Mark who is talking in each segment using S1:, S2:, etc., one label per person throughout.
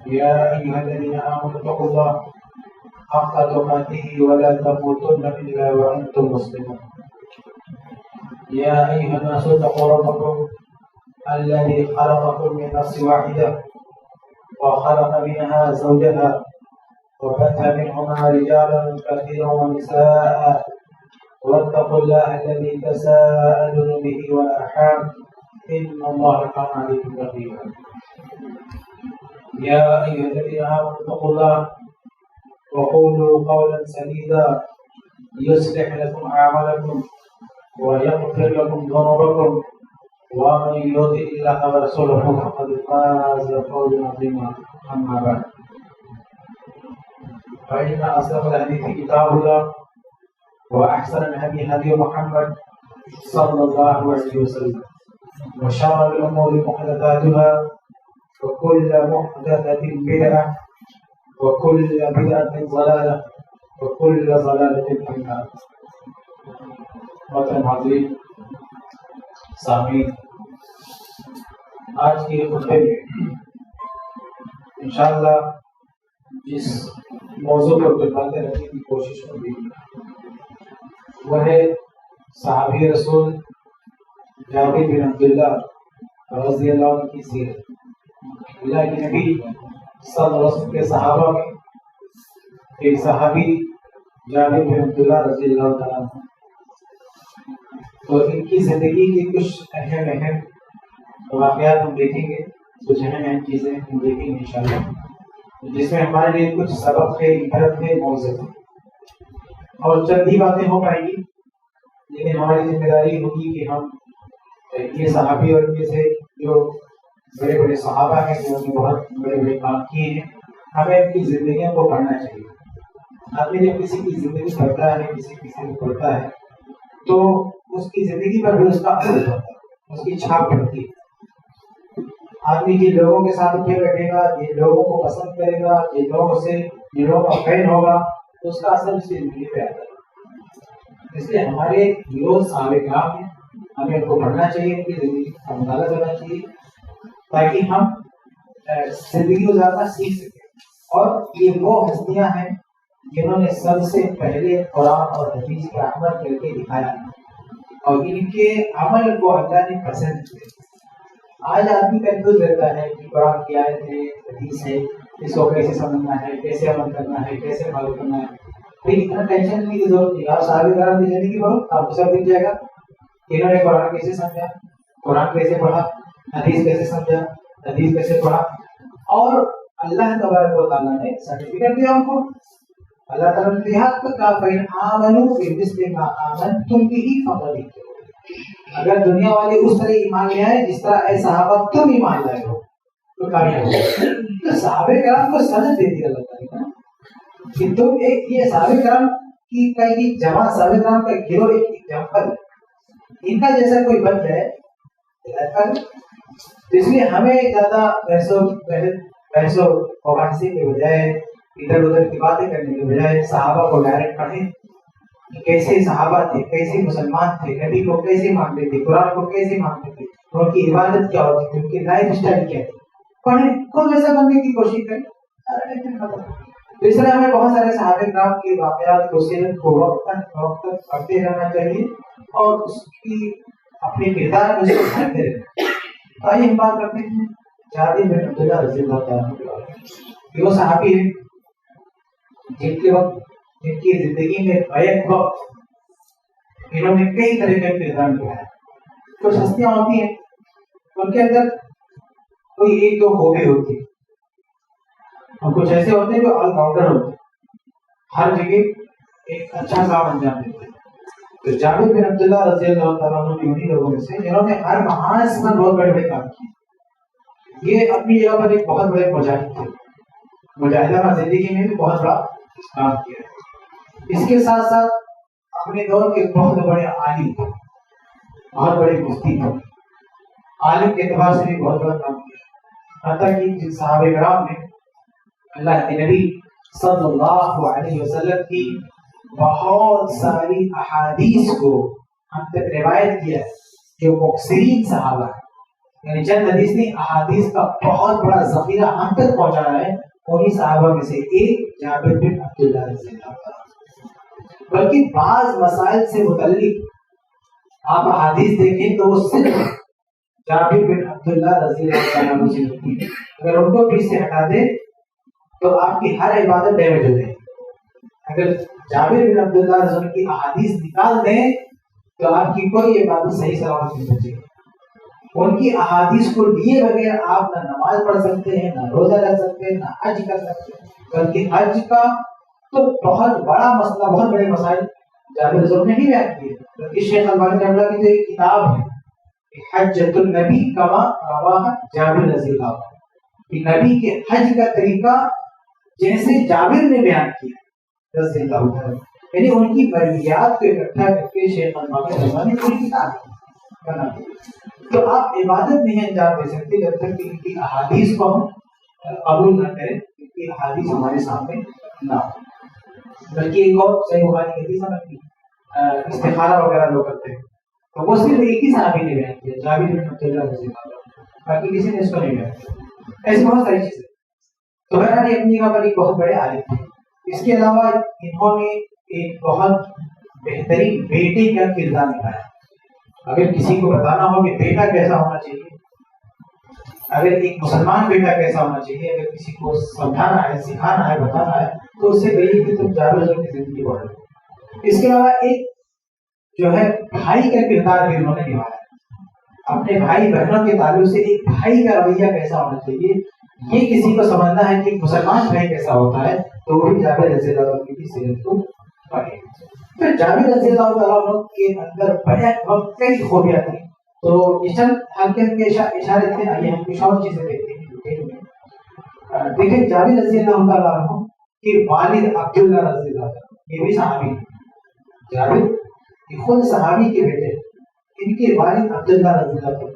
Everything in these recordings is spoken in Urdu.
S1: يا أيها الذين آمنوا اتقوا الله حق تقاته ولا تموتن إلا وأنتم مسلمون. يا أيها الناس اتقوا ربكم الذي خلقكم من نفس واحدة وخلق منها زوجها وبث منهما رجالا كثيرا ونساء واتقوا الله الذي تساءلون به والأرحام إن الله كان عليكم رقيبا. يا أيها الذين آمنوا اتقوا الله وقولوا قولا سديدا يصلح لكم أعمالكم ويغفر لكم ذنوبكم ومن يطع الله ورسوله فقد فاز فوزا عظيما. أما بعد فإن أصدق الحديث كتاب الله وأحسن الهدي هدي محمد صلى الله عليه وسلم وشر الأمور محدثاتها وكل محدثة بدعة وكل بدعة ضلالة وكل ضلالة في النار. محترم حاضرین سامعین، آج کے خطبے میں انشاءاللہ جس موضوع پر کچھ باتیں رکھنے کی کوشش ہوگی وہ ہے صحابی رسول جابر بن عبداللہ رضی اللہ عنہ کی سیرت. اللہ کے نبی صلی اللہ علیہ وسلم کے صحابہ میں ایک صحابی جابر بن عبداللہ رضی اللہ تعالیٰ عنہ، تو ان کی زندگی کے کچھ اہم واقعات ہم دیکھیں گے، کچھ اہم چیزیں ہم دیکھیں گے انشاءاللہ، جس میں ہمارے لیے کچھ سبق ہے، عبرت ہے، موعظت ہے. اور چند ہی باتیں ہو پائیں گی، لیکن ہماری ذمہ داری ہوگی کہ ہم یہ صحابی اور ان میں سے جو بڑے بڑے صحابہ ہیں جنہوں نے بہت بڑے بڑے کام کیے ہیں، ہمیں ان کی زندگیوں کو پڑھنا چاہیے. آدمی جب کسی کی زندگی پڑھتا ہے، کسی کو پڑھتا ہے، تو اس کی زندگی پر بھی اس کا اثر ہوتا ہے، اس کی چھاپ پڑتی ہے. آدمی جن لوگوں کے ساتھ اٹھے بیٹھے گا، جن لوگوں کو پسند کرے گا، جن لوگوں کا فین ہوگا، تو اس کا اثر اس کی زندگی پہ آتا ہے. اس لیے ہمارے جو صحابہ کرام ہیں، ہمیں ان کو پڑھنا چاہیے، ان کی زندگی کا مطالعہ کرنا چاہیے تاکہ ہم زندگی گزارنا سیکھ سکیں. اور یہ وہ ہستیاں ہیں جنہوں نے سب سے پہلے قرآن اور حدیث کا عمل کر کے دکھایا اور ان کے عمل کو اللہ نے پسند کیا. آج آدمی کنفیوز رہتا ہے کہ قرآن کی آیت ہے، حدیث ہے، اس کو کیسے سمجھنا ہے، کیسے عمل کرنا ہے، کیسے فالو کرنا ہے. لیکن اتنا ٹینشن لینے کی ضرورت نہیں. آپ صحابہ کرام کی زندگی پڑھو، آپ کو سب مل جائے گا. انہوں نے قرآن کیسے سمجھا، قرآن کیسے پڑھا، حدیث کیسے سمجھا، حدیث کیسے پڑھا، اور اللہ تبارک و تعالیٰ نے سرٹیفکیٹ دیا ان کو. اللہ تعالیٰ نے کہا فَإِنْ آمَنُوا بِمِثْلِ مَا آمَنْتُمْ بِهِ فَقَدِ اهْتَدَوْا. اگر دنیا والے اس طرح ایمان لے آئے جس طرح اے صحابہ تم ایمان لائے ہو تو کامیاب ہو. تو صحابہ کرام کو سند دے دی اللہ تعالیٰ نے کہ تم ایک یہ صحابہ کرام کی کئی جماعت، صحابہ کرام کا گروہ ایک ایگزامپل، ان کا جیسا کوئی بن جائے تو اس لیے ہمیں زیادہ بحث و مباحثے کے بجائے، ادھر ادھر کی باتیں کرنے کے بجائے صحابہ کو ڈائریکٹ پڑھیں کہ کیسے صحابہ تھے، کیسے مسلمان تھے، نبی کو کیسے مانتے تھے، قرآن کو کیسے مانتے تھے، ان کی عبادت کیا ہوتی تھی، ان کی لائف اسٹائل کیا تھی. پڑھیں، خود ویسا بننے کی کوشش کریں. تو اس طرح ہمیں بہت سارے صحابہ کرام کے واقعات کو، سیرت کو وقت تک پڑھتے رہنا چاہیے اور اس کی اپنے کردار میں اس کو ڈھالتے رہنا. آئیے ہم بات کرتے ہیں جابر بن عبداللہ رضی اللہ تعالیٰ عنہ. وہ صحابی ہیں جن کی زندگی میں بیک وقت انہوں نے کئی طرح کا کردار نبھایا. کچھ ہستیاں ہوتی ہیں ان کے اندر کوئی ایک دو خوبی ہوتی ہے، اور کچھ ایسے ہوتے ہیں جو آل راؤنڈر ہوتے ہیں، ہر جگہ ایک اچھا کام انجام دیتے ہیں. تو جابر بن عبداللہ رضی اللہ تعالیٰ عنہ بھی انہی لوگوں میں سے جنہوں نے ہر محاذ پر بہت بڑے بڑے کام کیے. یہ اپنی جگہ پر ایک بہت بڑے مجاہد تھے، مجاہدانہ زندگی میں بھی بہت بڑا کام کیا. اس کے ساتھ ساتھ اپنے دور کے بہت بڑے عالم تھے، بہت بڑے مفتی تھے، عالم کے اعتبار سے بھی بہت بڑا کام کیا. حتیٰ کہ جن صحابہ کرام نے اللہ کے نبی صلی اللہ علیہ وسلم کی بہت ساری احادیث کو ہم تک روایت کیا ہے، جو مکثرین صحابہ ہیں، یعنی چند حدیث نہیں، احادیث کا بہت بڑا ذخیرہ ہم تک پہنچانا ہے انہی صحابہ میں سے ایک جابر بن عبداللہ رضی اللہ عنہ۔ بلکہ بعض مسائل سے متعلق آپ احادیث دیکھیں تو وہ صرف جابر بن عبداللہ رضی اللہ عنہ سے ملتی ہے، اگر ان کو بیچ سے ہٹا دیں تو آپ کی ہر عبادت ڈیمیج ہو جائے گی۔ اگر جابر بن عبداللہ رضی اللہ عنہ کی احادیث نکال دیں تو آپ کی کوئی عبادت صحیح سلامت نہیں بچے گی۔ ان کی احادیث کو لیے بغیر آپ نہ نماز پڑھ سکتے ہیں، نہ روزہ رکھ سکتے ہیں، نہ حج کر سکتے ہیں، بلکہ حج کا تو بہت بڑا مسئلہ، بہت بڑے مسائل جابر رضی اللہ عنہ نے ہی بیان کیے، بلکہ شیخ البانی رحمۃ اللہ کی جو ایک کتاب ہے حجۃ النبی کما رواہ جابر رضی اللہ عنہ، کہ نبی کے حج کا طریقہ جیسے جابر نے بیان کیا رضی اللہ عنہ، یعنی ان کی مرویات کو اکٹھا کر کے شیخ البانی رحمۃ اللہ نے پوری کتاب بنا دی۔ تو آپ عبادت نہیں انجام دے سکتے جب تک کہ ان کی احادیث کو ہم قبول نہ کریں، ان کی احادیث ہمارے سامنے نہ ہو۔ بلکہ ایک اور صحیح بخاری کی حدیث ہے، استخارہ وغیرہ لوگ کرتے ہیں تو وہ صرف ایک ہی صحابی نے بیان کیا، جابر بن عبداللہ رضی اللہ عنہ، باقی کسی نے اس کو نہیں بیان کیا۔ ایسی بہت ساری چیزیں، تو بہرحال یہ اپنی جگہ پر ایک بہت بڑے عالم تھے۔ اس کے علاوہ انہوں نے ایک بہت بہترین بیٹے کا کردار نبھایا۔ اگر کسی کو بتانا ہو کہ بیٹا کیسا ہونا چاہیے، اگر ایک مسلمان بیٹا کیسا ہونا چاہیے، اگر کسی کو سمجھانا ہے، سکھانا ہے، بتانا ہے تو اس سے کہیے کہ تم جابر رضی اللہ عنہ کی زندگی پڑھو۔ اس کے علاوہ ایک جو ہے بھائی کا کردار بھی انہوں نے نبھایا۔ اپنے بھائی بہنوں کے تعلق سے ایک بھائی کا رویہ کیسا ہونا چاہیے، یہ کسی کو سمجھنا ہے کہ ایک مسلمان بھائی کیسا ہوتا ہے تو وہ بھی جابر رضی اللہ عنہ کی سیرت کو پڑھے۔ پھر جابر رضی اللہ تعالیٰ عنہ کے اندر بیک وقت کئی خوبیاں تھیں، تو یہ چند ہلکے ہلکے اشارے تھے۔ آئیے ہم کچھ اور چیزیں دیکھتے ہیں۔ دیکھیں جابر رضی اللہ تعالیٰ عنہ کے والد عبداللہ رضی اللہ عنہ، یہ بھی صحابی ہیں۔ جابر یہ خود صحابی کے بیٹے، ان کے والد عبداللہ رضی اللہ عنہ،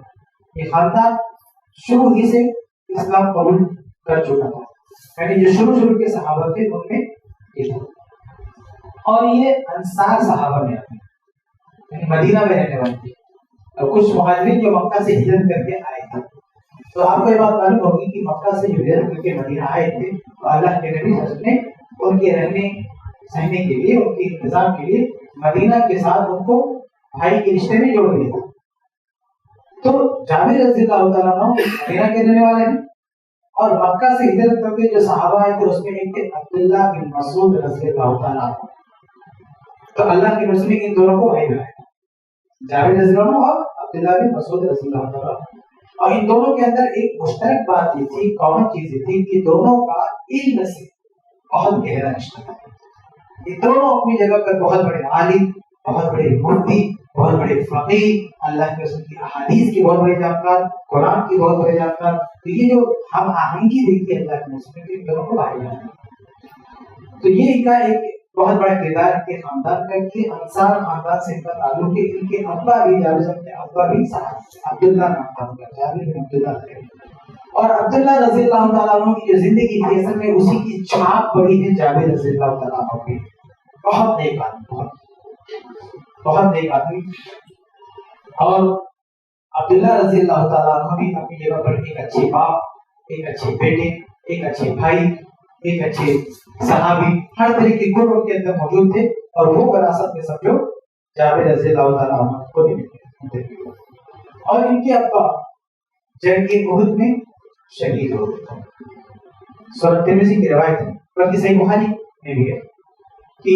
S1: یہ خاندان شروع ہی سے اسلام قبول کر چکا تھا، یعنی جو شروع کے صحابہ تھے ان میں یہ تھا، اور یہ انصار صحابہ میں آتے ہیں، یعنی مدینہ میں رہنے والے تھے، اور کچھ مہاجرین جو مکہ سے ہجرت کر کے آئے تھے۔ تو آپ کو یہ بات معلوم ہوگی کہ مکہ سے جو ہجرت کر کے مدینہ آئے تھے تو اللہ کے نبی صلی اللہ علیہ وسلم نے ان کے رہنے سہنے کے لیے، ان کے انتظام کے لیے مدینہ کے ساتھ ان کو بھائی کے رشتے میں جوڑ دیا تھا۔ تو جابر رضی اللہ تعالیٰ عنہ مدینہ کے رہنے والے ہیں، اور مکہ سے ہجرت کر کے جو صحابہ آئے تھے اس میں ایک تھے عبداللہ بن مسعود رضی اللہ تعالیٰ عنہ۔ تو اللہ کے رسول نے ان دونوں کو بھائی بنایا، جابر رضی اللہ عنہ اور عبداللہ بن مسعود رضی اللہ تعالیٰ عنہ۔ اور ان دونوں کے اندر ایک مشترک بات یہ تھی، کامن چیز یہ تھی کہ دونوں کا علم سے بہت گہرا رشتہ تھا۔ یہ دونوں اپنی جگہ پر بہت بڑے عالم، بہت بڑے مفتی، بہت بڑے فقیہ، اللہ کے رسول کی احادیث کے بہت بڑے جانکار، قرآن کی بہت بڑے جانکار۔ تو یہ جو ہم آہنگی دیکھتے ہیں اللہ کے رسول کے، ان دونوں کو بھائی بنایا۔ تو یہ ان کا ایک بہت بڑا کردار ان کے خاندان کا، کہ انصار خاندان سے ان کا تعلق ہے۔ ان کے ابا بھی جابر کے ابا بھی صحابی، عبداللہ نام تھا ان کا، جابر بن عبداللہ تھے۔ اور عبداللہ رضی اللہ تعالیٰ عنہ کی جو زندگی تھی اصل میں اسی کی چھاپ پڑی ہے جابر رضی اللہ تعالیٰ عنہ کی۔ بہت نیک آدمی، بہت نیک آدمی، اور عبداللہ رضی اللہ تعالیٰ عنہ بھی اپنی جگہ پر ایک اچھے باپ، ایک اچھے بیٹے، ایک اچھے بھائی، ایک اچھے صحابی، ہر طرح کے گن ان کے اندر موجود تھے، اور وہ وراثت میں سب جو جابر رضی اللہ تعالیٰ عنہ کو بھی ملتے تھے۔ اور ان کے ابا جنگ احد میں شہید ہو گئے۔ سنن ترمذی کی روایت ہے، بلکہ صحیح بخاری میں بھی ہے کہ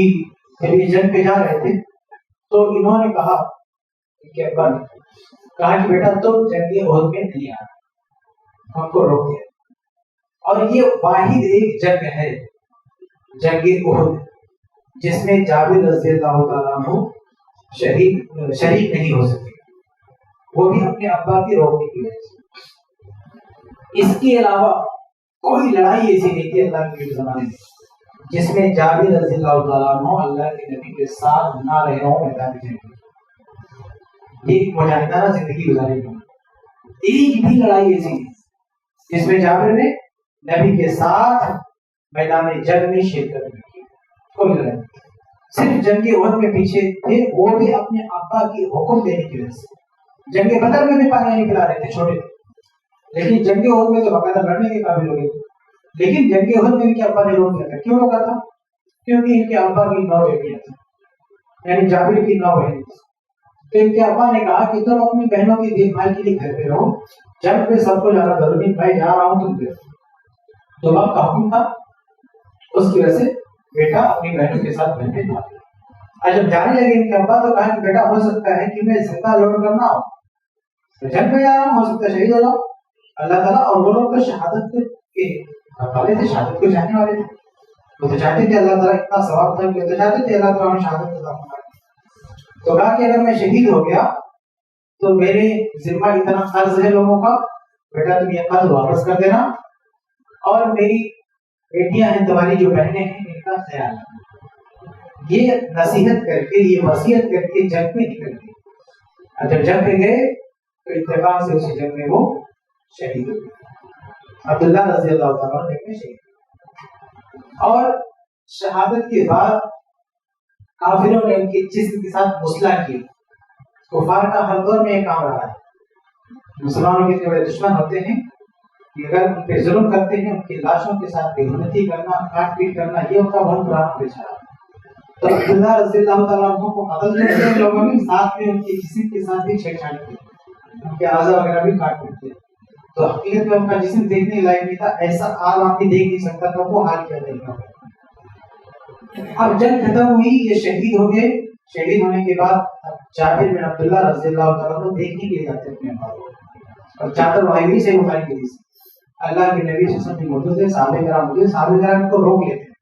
S1: جب یہ جنگ پہ جا رہے تھے تو انہوں نے کہا کہ ابا نے کہا کہ بیٹا تم جنگ احد میں نہیں آنا، ہم کو روک دیا۔ اور یہ واحد ایک جنگ ہے، جنگ احد، جس میں جابر رضی اللہ تعالیٰ عنہ شریک نہیں ہو سکے، وہ بھی اپنے ابا کی روکنے کی وجہ سے۔ اس کے علاوہ کوئی لڑائی ایسی نہیں تھی اللہ کے زمانے میں جس میں جابر رضی اللہ تعالیٰ عنہ اللہ کے نبی کے ساتھ نہ رہے ہوں میدان جنگ۔ یہ مجاہدانہ زندگی گزاری ہے، ایک بھی لڑائی ایسی نہیں جس میں جابر نے نبی کے ساتھ میدان جنگ میں شرکت نہیں کی، کوئی لڑائی نہیں۔ صرف جنگ احد میں پیچھے تھے، وہ بھی اپنے ابا کی حکم دینے کی وجہ سے۔ جنگ بدر میں بھی پانی نہیں پلا رہے تھے، چھوٹے تھے، لیکن جنگ احد میں تو باقاعدہ لڑنے کے قابل ہو گئے تھے. لیکن جنگ احد میں ان کے ابا نے روک دیا تھا. کیوں روکا تھا؟ کیونکہ ان کے ابا کی 9 بیٹیاں تھیں, یعنی جابر کی 9 بہنیں تھیں. تو ان کے ابا نے کہا کہ تم اپنی بہنوں کی دیکھ بھال کے لیے گھر پہ رہو, جب میں سب کو جانا ضروری, میں جا رہا ہوں تم دیکھو. تو باپ کا حکم تھا, اس کی وجہ سے بیٹا اپنی بہنوں کے ساتھ گھر پہ جا رہا. آج جب جانے لگے ان کے ابا تو کہا کہ بیٹا ہو سکتا ہے کہ میں زندہ لوٹ کرنا ہو, جنگ میں جا رہا ہوں, ہو سکتا ہے شہید ہو جاؤ. اللہ تعالیٰ اور وہ لوگ تو شہادت کے والے تھے, شہادت کو چاہنے والے تھے. وہ تو چاہتے تھے اللہ تعالیٰ اتنا ثواب تھا کہ تو چاہتے تھے اللہ تعالیٰ شہادت عطا فرمائے. تو کہا کہ اگر میں شہید ہو گیا تو میرے ذمہ اتنا قرض ہے لوگوں کا, بیٹا تم یہ قرض واپس کر دینا, اور میری بیٹیاں ہیں, تمہاری جو بہنیں ہیں, ان کا خیال رکھنا. یہ نصیحت کر کے, یہ وصیت کر کے جنگ میں نکل گئے. اور جب جنگ میں گئے تو اتفاق سے اسی جنگ میں وہ شہید ہو گئے. عبداللہ رضی اللہ تعالیٰ عنہ جنگ میں شہید. اور شہادت کے بعد کافروں نے ان کے جسم کے ساتھ مسلح کی. کفار کا ہر دور میں ایک کام رہا ہے, مسلمانوں کے بڑے دشمن ہوتے ہیں کہ اگر ان پہ ظلم کرتے ہیں, ان کی لاشوں کے ساتھ بے حرمتی کرنا, کاٹ پیٹ کرنا, یہ ان کا بہت پرانا پیشہ ہے. تو عبداللہ رضی اللہ تعالیٰ عنہ کو قتل کرتے ہیں لوگوں نے, ساتھ میں ان کے جسم کے ساتھ بھی چھیڑ چھاڑ کی, ان کے اعضاء وغیرہ بھی کاٹ پیٹتے. تو حقیقت میں ان کا جسم دیکھنے لائق نہیں تھا, ایسا حال آپ بھی دیکھ نہیں سکتا تھا, وہ حال کیا دیکھا. اب جنگ ختم ہوئی, یہ شہید ہو گئے. شہید ہونے کے بعد جابر بن عبداللہ رضی اللہ تعالیٰ عنہ دیکھنے کے لیے جاتے اپنے ابا کو, اور چادر وہی بھی صحیح بخاری کے حدیث, اللہ کے نبی صلی اللہ علیہ وسلم موجود تھے, صحابہ کرام موجود, صحابہ کرام کو روک لیتے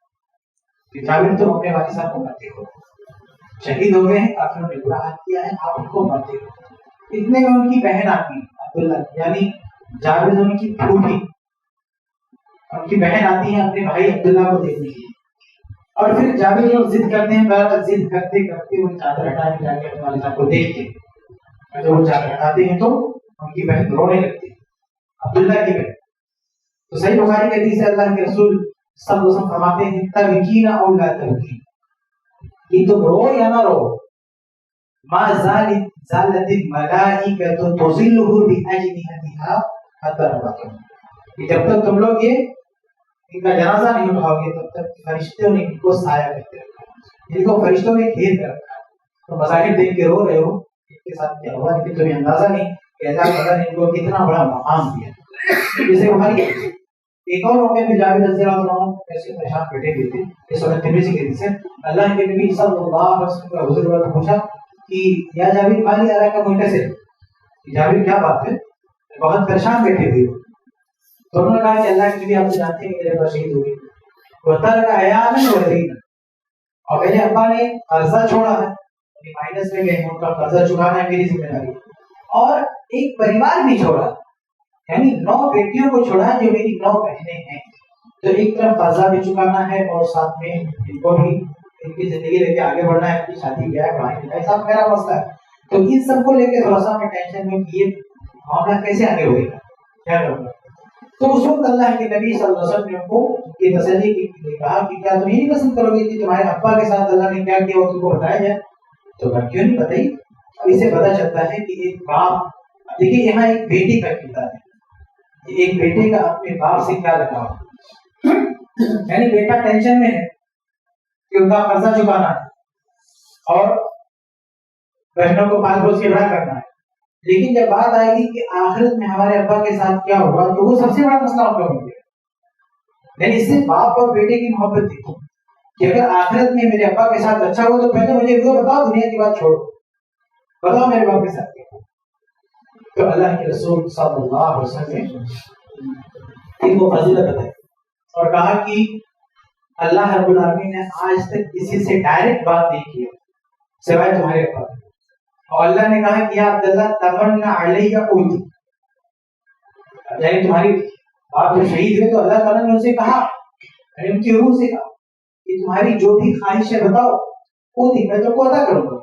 S1: کہ جابر تم اپنے والد صاحب کو مت دیکھو, شہید ہو گئے ہیں, کافروں نے برا حال کیا ہے, آپ ان کو مت دیکھو. اتنے میں ان کی بہن آتی ہے عبداللہ, یعنی جابر ان کی پھوپھی, ان کی بہن آتی ہے اپنے بھائی عبداللہ کو دیکھنے کے لیے. اور پھر جابر لوگ ضد کرتے ہیں, ضد کرتے کرتے وہ چادر ہٹا کے جا کے اپنے والد صاحب کو دیکھتے ہیں. جب وہ چادر ہٹاتے ہیں تو ان کی بہن رونے لگتی ہے, عبداللہ کی بہن. تو صحیح بخاری کے حدیث ہے, اللہ کے رسول صلی اللہ علیہ وسلم فرماتے ہیں تبکین او لا تبکین, کہ تم رو یا نہ رو, ما زالت الملائکۃ تظلہ باجنحتها حتی رفعتم, کہ جب تک تم لوگ یہ ان کا جنازہ نہیں اٹھاؤ گے تب تک فرشتوں نے ان کو سایہ کرتے رکھا, ان کو فرشتوں نے گھیر کر رکھا. تو مظاہر دیکھ کے رو رہے ہو ان کے ساتھ کیا ہوا, لیکن تمہیں اندازہ نہیں کہ اللہ تعالیٰ نے ان کو کتنا بڑا مقام دیا. جیسے ہماری ایک اور موقع میں جابر رضی اللہ عنہ ایسے پریشان بیٹھے ہوئے تھے, اس وقت ترمذی کے حدیث ہے, اللہ کے نبی صلی اللہ علیہ وسلم کا حضور نے پوچھا کہ یا جابر مالی ارا کا منکسر, جابر کیا بات ہے, بہت پریشان بیٹھے ہوئے ہو. تو انہوں نے کہا کہ اللہ کے نبی آپ تو جانتے ہیں میرے ابا شہید ہو گئے, بتا لگا عیانا و دینا, اور میرے ابا نے قرضہ چھوڑا ہے, مائنس میں گئے, ان کا قرضہ چکانا ہے میری ذمہ داری, اور ایک پریوار بھی چھوڑا, یعنی 9 بیٹیوں کو چھوڑا جو میری 9 بہنیں ہیں. تو ایک طرف قرضہ بھی چکانا ہے اور ساتھ میں ان کو بھی ان کی زندگی لے کے آگے بڑھنا ہے, ان کی شادی بیاہ پڑھائی لکھائی سب میرا مسئلہ ہے. تو ان سب کو لے کے تھوڑا سا میں ٹینشن میں کہ یہ معاملہ کیسے آگے ہوئے گا, کیا کروں گا. تو اس وقت اللہ کے نبی صلی اللہ علیہ وسلم نے ان کو یہ تسلی کی, کہا کہ کیا تم یہ نہیں پسند کرو گے کہ تمہارے ابا کے ساتھ اللہ نے کیا کیا وہ تم کو بتایا جائے. تو میں کیوں نہیں بتائی. اب اسے پتا چلتا ہے کہ ایک باپ, دیکھیے یہاں ایک بیٹی کا کردار ہے, ایک بیٹے کا اپنے باپ سے کیا لگاؤ, یعنی بیٹا ٹینشن میں ہے کہ ان کا قرضہ چکانا ہے اور بہنوں کو پال پوس کے بڑا کرنا ہے, لیکن جب بات آئے گی کہ آخرت میں ہمارے ابا کے ساتھ کیا ہوگا تو وہ سب سے بڑا مسئلہ ہوگا. یعنی اس سے باپ اور بیٹے کی محبت دیکھو کہ اگر آخرت میں میرے ابا کے ساتھ اچھا ہوا تو پہلے مجھے وہ بتاؤ, دنیا کی بات چھوڑو, بتاؤ میرے باپ کے ساتھ کیا. تو اللہ کے رسول صلی اللہ علیہ وسلم نے ان کو فضیلت بتائی اور کہا کہ اللہ رب العالمین نے آج تک کسی سے ڈائریکٹ بات نہیں کی سوائے تمہارے ابا, اور اللہ نے کہا کہ یا عبداللہ تمنا علیہ اوتی, یعنی تمہاری باپ جو شہید ہوئے تو اللہ تعالیٰ نے اسے کہا, یعنی ان کی روح سے کہا کہ تمہاری جو بھی خواہش ہے بتاؤ, اوتی میں تم کو ادا کروں گا.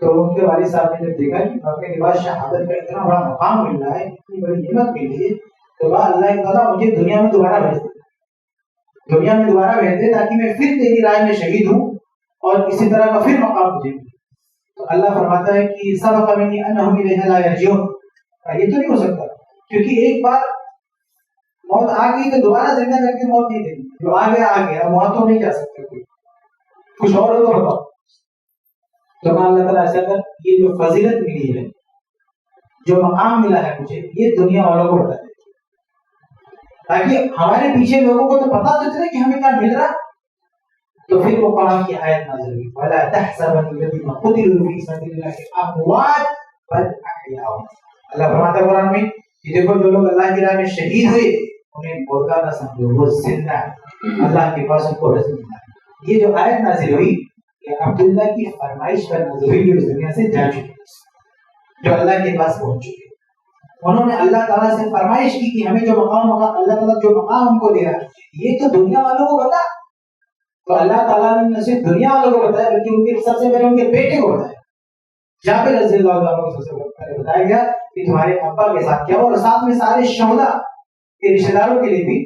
S1: تو ان کے والد صاحب نے جب دیکھا کہ باقی کے بعد شہادت کا اتنا بڑا مقام مل رہا ہے, اتنی بڑی نعمت مل رہی ہے, تو کہا اللہ تعالیٰ مجھے دنیا میں دوبارہ بھیج دے, دنیا میں دوبارہ بھیج دے تاکہ میں پھر تیری رائے میں شہید ہوں اور اسی طرح کا پھر مقام مجھے. تو اللہ فرماتا ہے کہ سبق منی انہم الیہ لا یرجعون, یہ تو نہیں ہو سکتا، کیونکہ ایک بار موت آ گئی تو دوبارہ زندہ کر کے موت نہیں دے گی، جو آ گیا موت تو نہیں جا سکتا کوئی، کچھ اور ہو تو بتاؤ۔ تو اللہ تعالیٰ ایسا کر، یہ جو فضیلت ملی ہے، جو مقام ملا ہے مجھے، یہ دنیا والوں کو بتا دے، تاکہ ہمارے پیچھے لوگوں کو تو پتا تو چلے کہ ہمیں کیا مل رہا۔ تو پھر وہ قرآن کی آیت نازل ہوئی، وَلَا تَحْسَبَنَّ الَّذِينَ قُتِلُوا فِي سَبِيلِ اللَّهِ أَمْوَاتٌ بَلْ أَحْيَاءٌ۔ اللہ فرماتا ہے قرآن میں کہ دیکھو جو لوگ اللہ کی راہ میں شہید ہوئے انہیں مردہ نہ سمجھو، وہ زندہ ہے، اللہ کے پاس ان کو رزق ملا ہے۔ یہ جو آیت نازل ہوئی یہ عبداللہ کی فرمائش پر نازل ہوئی، جو اس دنیا سے جا چکے، جو اللہ کے پاس پہنچ چکے، انہوں نے اللہ تعالیٰ سے فرمائش کی کہ ہمیں جو مقام اللہ تعالیٰ جو مقام ہم کو دے رہا ہے یہ تو دنیا والوں کو بتا۔ تو اللہ تعالیٰ نے نہ صرف دنیا والوں کو بتایا بلکہ ان کے سب سے پہلے ان کے بیٹے کو بتایا، جابر رضی اللہ عنہ کو سب سے پہلے بتایا گیا کہ تمہارے ابا کے ساتھ کیا، اور ساتھ میں سارے شہداء کے رشتے داروں کے لیے بھی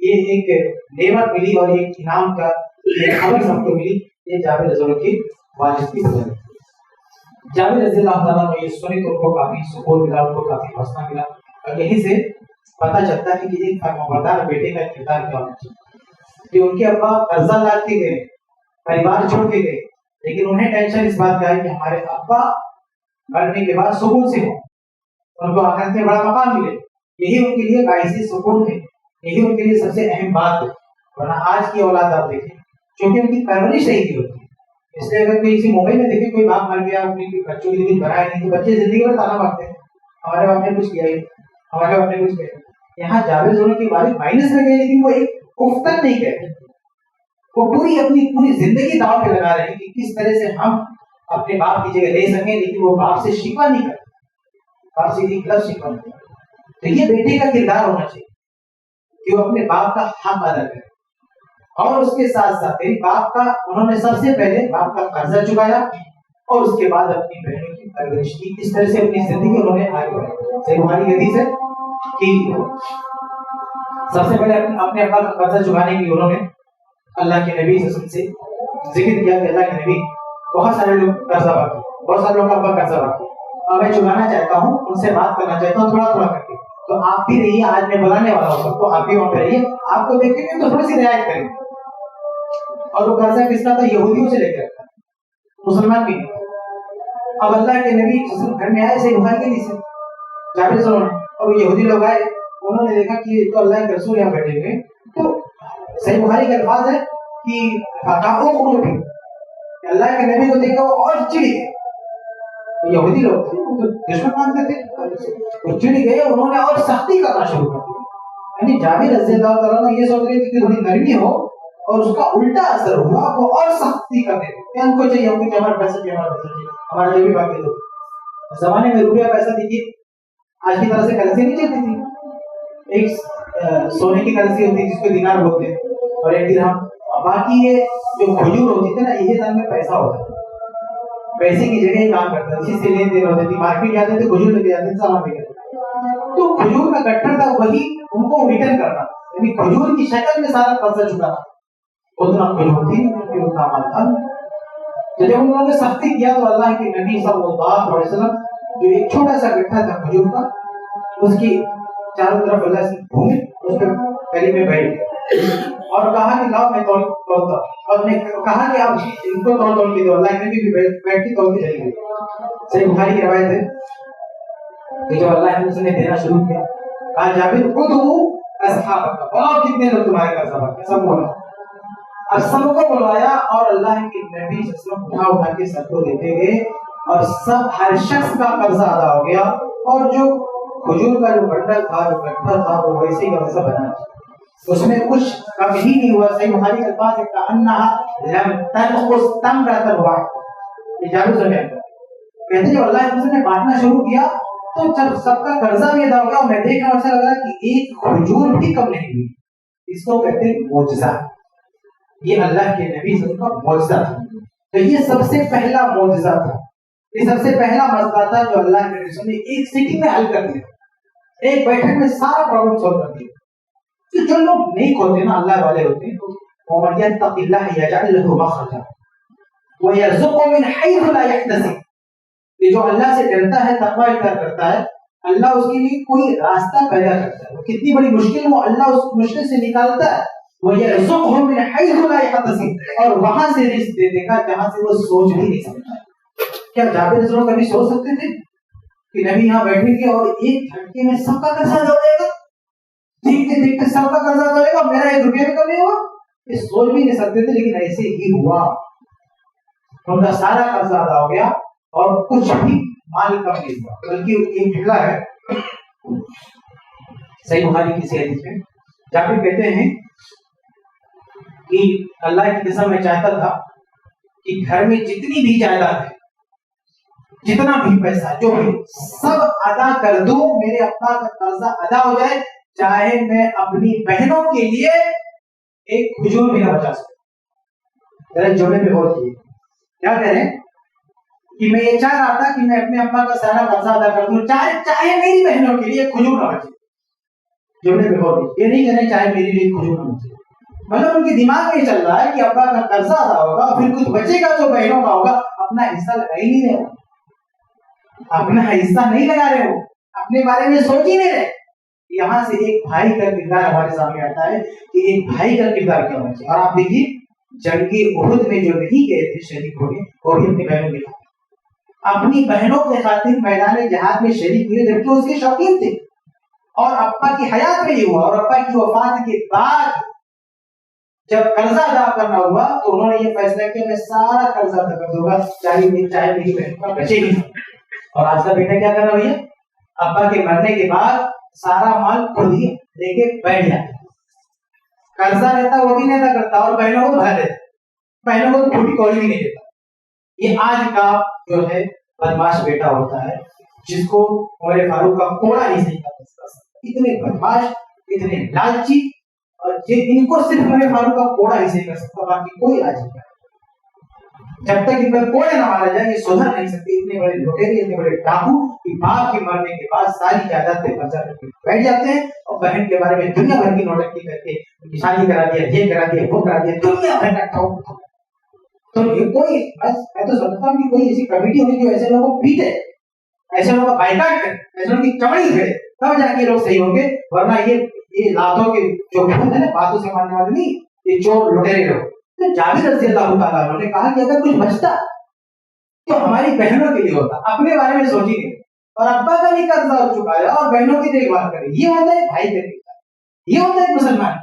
S1: یہ ایک نعمت ملی اور ایک انعام کا خبر سب کو ملی۔ یہ جابر رضی اللہ کی والد کی وجہ سے جابر رضی اللہ تعالیٰ نے یہ سنی تو ان کو کافی سکون ملا، ان کو کافی حوصلہ ملا، اور یہیں سے پتہ چلتا ہے کہ ایک فرمانبردار بیٹے کا کردار کیا ہونا چاہیے۔ کہ ان کے ابا قرضہ لاد کے گئے، پریوار چھوڑ کے گئے، لیکن انہیں ٹینشن اس بات کا ہے کہ ہمارے ابا مرنے کے بعد سکون سے ہوں، ان کو آخرت میں بڑا مقام ملے، یہی ان کے لیے باعث سکون ہے، یہی ان کے لیے سب سے اہم بات ہے۔ ورنہ آج کی اولاد آپ دیکھیں کیونکہ ان کی پرورش صحیح نہیں ہوتی ہے، اس لیے اگر کوئی کسی موبائل میں دیکھے کوئی باپ مر گیا، اپنی بچوں کی زندگی بنائے نہیں، تو بچے زندگی میں تانا مارتے ہیں ہمارے باپ نے کچھ کیا ہی، ہمارے باپ نے کچھ کیا۔ یہاں جاوید ہونے کے والد مائنس میں گئے لیکن وہ ایک افتن نہیں کہتے، وہ پوری زندگی داؤ پہ لگا رہے ہیں کہ کس طرح سے ہم اپنے باپ کی جگہ لے سکیں، لیکن وہ باپ سے شکوہ نہیں کرتے، باپ سے ایک لفظ شکوہ نہیں کرتے۔ تو یہ بیٹے کا کردار ہونا چاہیے کہ وہ اپنے باپ کا حق ادا کرے، اور اس کے ساتھ ساتھ باپ کا انہوں نے سب سے پہلے باپ کا قرضہ چکایا اور اس کے بعد اپنی بہنوں کی پرورش کی، اس طرح سے اپنی زندگی انہوں نے آگے بڑھائی۔ صحیح بخاری حدیث ہے کہ سب سے پہلے اپنے ابا کا قرضہ چکانے کے لیے انہوں نے اللہ کے نبی صلی اللہ علیہ وسلم سے ذکر کیا کہ اللہ کے نبی بہت سارے لوگ قرضہ باقی، بہت سارے لوگ کا ابا قرضہ باقی، اور میں چکانا چاہتا ہوں، ان سے بات کرنا چاہتا ہوں تھوڑا تھوڑا کر کے، تو آپ بھی رہیے، آج میں بلانے والا ہوں سب کو، آپ بھی وہاں پہ رہیے، آپ کو دیکھیں گے تو تھوڑی سی رعایت کریں۔ اور وہ قرضہ کس کا تھا؟ یہودیوں سے لے کر تھا، مسلمان بھی نہیں۔ اب اللہ کے نبی گھر میں آئے، صحیح بخاری کے نیچے جابر صلی اللہ عنہ، اور یہودی لوگ آئے، انہوں نے دیکھا کہ تو اللہ کے رسول یہاں بیٹھے ہوئے، تو صحیح بخاری کے الفاظ ہے کہ اللہ کے نبی کو دیکھا وہ اور چڑ گئے، یہودی لوگ تھے وہ دشمن مانتے تھے، وہ چڑ گئے، انہوں نے اور سختی کرنا شروع کر دی۔ یعنی جابر رضی اللہ تعالیٰ نے یہ سوچ رہے تھے کہ تھوڑی نرمی ہو، اور اس کا الٹا اثر ہوا، وہ اور سختی کرنے لگے، ہم کو چاہیے، ہم کو ہمارا پیسہ چاہیے، ہمارا پیسہ چاہیے، ہمارا جو بھی باقی لوگ زمانے میں روپیہ پیسہ دیکھیے، آج کی طرح سے کرنسی نہیں چلتی تھی، ایک سونے کی کرنسی ہوتی ہے جس کو دینار بولتے ہیں، اور ایک درہم، باقی یہ جو کھجور ہوتی تھی نا، یہ سال میں پیسہ ہوتا ہے، پیسے کی جگہ ہی کام کرتا ہے، اسی سے لین دین ہوتی تھی، مارکیٹ جاتے تھے کھجور لے کے جاتے تھے، سامان لے کے جاتے تھے، تو کھجور کا گٹھر تھا وہی ان کو ریٹرن کرنا، یعنی کھجور کی شکل میں سارا قرضہ چکانا، اتنا کھجور تھی اتنا مال تھا۔ تو جب انہوں نے سختی کیا تو اللہ کے نبی صلی اللہ علیہ وسلم جو ایک چھوٹا سا گٹھا تھا کھجور کا، اس کی چاروں طرف اللہ سے گھومے، اس پہ گلی میں بیٹھ گئے اور کہا کہ لاؤ میں توڑتا، اور نے کہا کہ آپ ان کو توڑ کے دو، اللہ کے نبی بھی بیٹھ کے توڑ کے چلی گئی۔ صحیح بخاری کی روایت ہے کہ جب اللہ کے نبی نے دینا شروع کیا، کہا جابر خود ہوں اصحابک، اور کتنے لوگ تمہارے کا سبب، سب بولا، اور سب کو بلایا، اور اللہ کے نبی صلی اللہ علیہ وسلم اٹھا کے سب کو دیتے گئے، اور سب ہر شخص کا قرضہ ادا ہو گیا، اور جو کھجور کا جو بنڈل تھا، جو گٹھا تھا، وہ ویسے ہی ویسا بنا، اس میں کچھ کم ہی نہیں ہوا۔ صحیح بخاری کے پاس ایک کہانہ لم تنقص تمرۃ واحدۃ، اجازت سمجھیں کہتے ہیں جب اللہ کے رسول نے بانٹنا شروع کیا تو جب سب کا قرضہ بھی ادا ہو گیا، میں دیکھ رہا ہوں ایسا لگ رہا ہے کہ ایک کھجور بھی کم نہیں ہوئی۔ اس کو کہتے ہیں معجزہ، یہ اللہ کے نبی صلی اللہ علیہ وسلم کا معجزہ تھا۔ تو یہ سب سے پہلا معجزہ تھا، یہ سب سے پہلا مسئلہ تھا جو اللہ کے رسول نے ایک سٹنگ میں حل کر دیا، ایک بیٹھک میں سارا پرابلم سولو کر دیا۔ تو جو لوگ نیک ہوتے ہیں نا، اللہ والے ہوتے ہیں، وَمَن يَتَّقِ اللَّهَ يَجْعَل لَهُ مَخْرَجًا وَيَرْزُقْهُ مِنْ حَيْثُ لَا يَحْتَسِبُ، یہ جو اللہ سے ڈرتا ہے، تقوی اختیار کرتا ہے، اللہ اس کے لیے کوئی راستہ پیدا کرتا ہے. کتنی بڑی مشکل وہ اللہ اس مشکل سے نکالتا ہے. وَيَرْزُقْهُ مِنْ حَيْثُ لَا يَحْتَسِبُ, اور وہاں سے رزق دے دے گا جہاں سے وہ سوچ بھی نہیں سکتا. کیا جابر رضی اللہ کبھی سوچ سکتے تھے کہ نبی یہاں بیٹھیں گے اور ایک جھٹکے میں سب کا قرضہ ادا ہو جائے گا؟ دیکھتے دیکھتے سب کا قرضہ ادا ہو جائے گا, میرا 1 روپیہ بھی کم نہیں ہوگا؟ یہ سوچ بھی نہیں سکتے تھے, لیکن ایسے ہی ہوا. ان کا سارا قرضہ ادا ہو گیا اور کچھ بھی مال کم نہیں ہوا. بلکہ ایک جملہ ہے صحیح بخاری کی حدیث میں, جابر کہتے ہیں کہ اللہ کی قسم میں چاہتا تھا کہ گھر میں جتنی بھی جائیداد ہے, جتنا بھی پیسہ جو بھی, سب ادا کر دوں, میرے ابا کا قرضہ ادا ہو جائے, چاہے میں اپنی بہنوں کے لیے ایک کھجور بھی نہ بچا سکوں. ذرا جملے پہ غور کیجیے, کیا کہہ رہے ہیں کہ میں یہ چاہ رہا تھا کہ میں اپنے ابا کا سارا قرضہ ادا کر دوں, چاہے میری بہنوں کے لیے ایک کھجور نہ بچے. جملے پہ غور کیجیے, یہ نہیں کہہ رہے چاہے میری لیے ایک کھجور نہ بچے. مطلب ان کے دماغ میں یہ چل رہا ہے کہ ابا کا قرضہ ادا ہوگا, پھر کچھ بچے گا جو بہنوں کا ہوگا, اپنا حصہ لگا ہی نہیں رہے, اپنا حصہ نہیں لگا رہے ہو, اپنے بارے میں سوچ ہی نہیں رہے. یہاں سے ایک بھائی کا کردار ہمارے سامنے آتا ہے کہ ایک بھائی کا کردار کیا ہونا چاہیے. اور آپ دیکھیے جنگ احد میں جو نہیں گئے تھے شریک ہونے, وہ بھی اپنی بہنوں کے خاطر, اپنی بہنوں کے خاطر میدان جہاد میں شریک ہوئے, جبکہ اس کے شوقین تھے. اور ابا کی حیات میں یہ ہوا, اور ابا کی وفات کے بعد جب قرضہ ادا کرنا ہوا تو انہوں نے یہ فیصلہ کیا میں سارا قرضہ ادا کر دوں گا, چاہے میری بہن کا بچے بھی. اور آج کا بیٹا کیا کر رہا ہے, ابا کے مرنے کے بعد سارا مال خود ہی لے کے بیٹھ جاتا, قرضہ رہتا وہ بھی نہیں ادا کرتا, اور بہنوں کو بھر دیتا, بہنوں کو چھوٹی کوڑی بھی نہیں دیتا. یہ آج کا جو ہے بدماش بیٹا ہوتا ہے, جس کو عمر فاروق کا کوڑا نہیں صحیح کر سکتا. اتنے بدماش, اتنے لالچی, اور ان کو صرف عمر فاروق کا کوڑا ہی صحیح کر سکتا, باقی کوئی علاج نہیں. جب تک ان پر کوڑے نہ مارا جائے یہ سدھر نہیں سکتے. اتنے بڑے لٹیرے, اتنے بڑے ڈاکو کہ باپ کے مرنے کے بعد ساری جائیداد پہ قبضہ کر کے بیٹھ جاتے ہیں, اور بہن کے بارے میں دنیا بھر کی نوٹنکی کر کے ان کی شادی کرا دیا, یہ کرا دیا, وہ کرا دیا, دنیا بھر کا ٹھاؤ. تو یہ کوئی, میں تو سمجھتا ہوں کہ کوئی ایسی کمیٹی ہوگی جو ایسے لوگوں کو پیٹے, ایسے لوگوں کا بائیکاٹ کرے, ایسے لوگوں کی چمڑی پھیرے, تب جا کے لوگ صحیح ہوں گے. ورنہ یہ لاتوں کے جو بھوت ہے نا, باتوں سے ماننے والے نہیں, یہ چور لٹیرے لوگ. جابر رضی اللہ تعالیٰ عنہ نے کہا کہ اگر کچھ بچتا تو ہماری بہنوں کے لیے ہوتا, اپنے بارے میں سوچیں گے, اور ابا کا بھی قرضہ ہو چکا ہے اور بہنوں کی دیکھ بھال کرے. یہ ہوتا ہے بھائی کا کردار, یہ ہوتا ہے مسلمان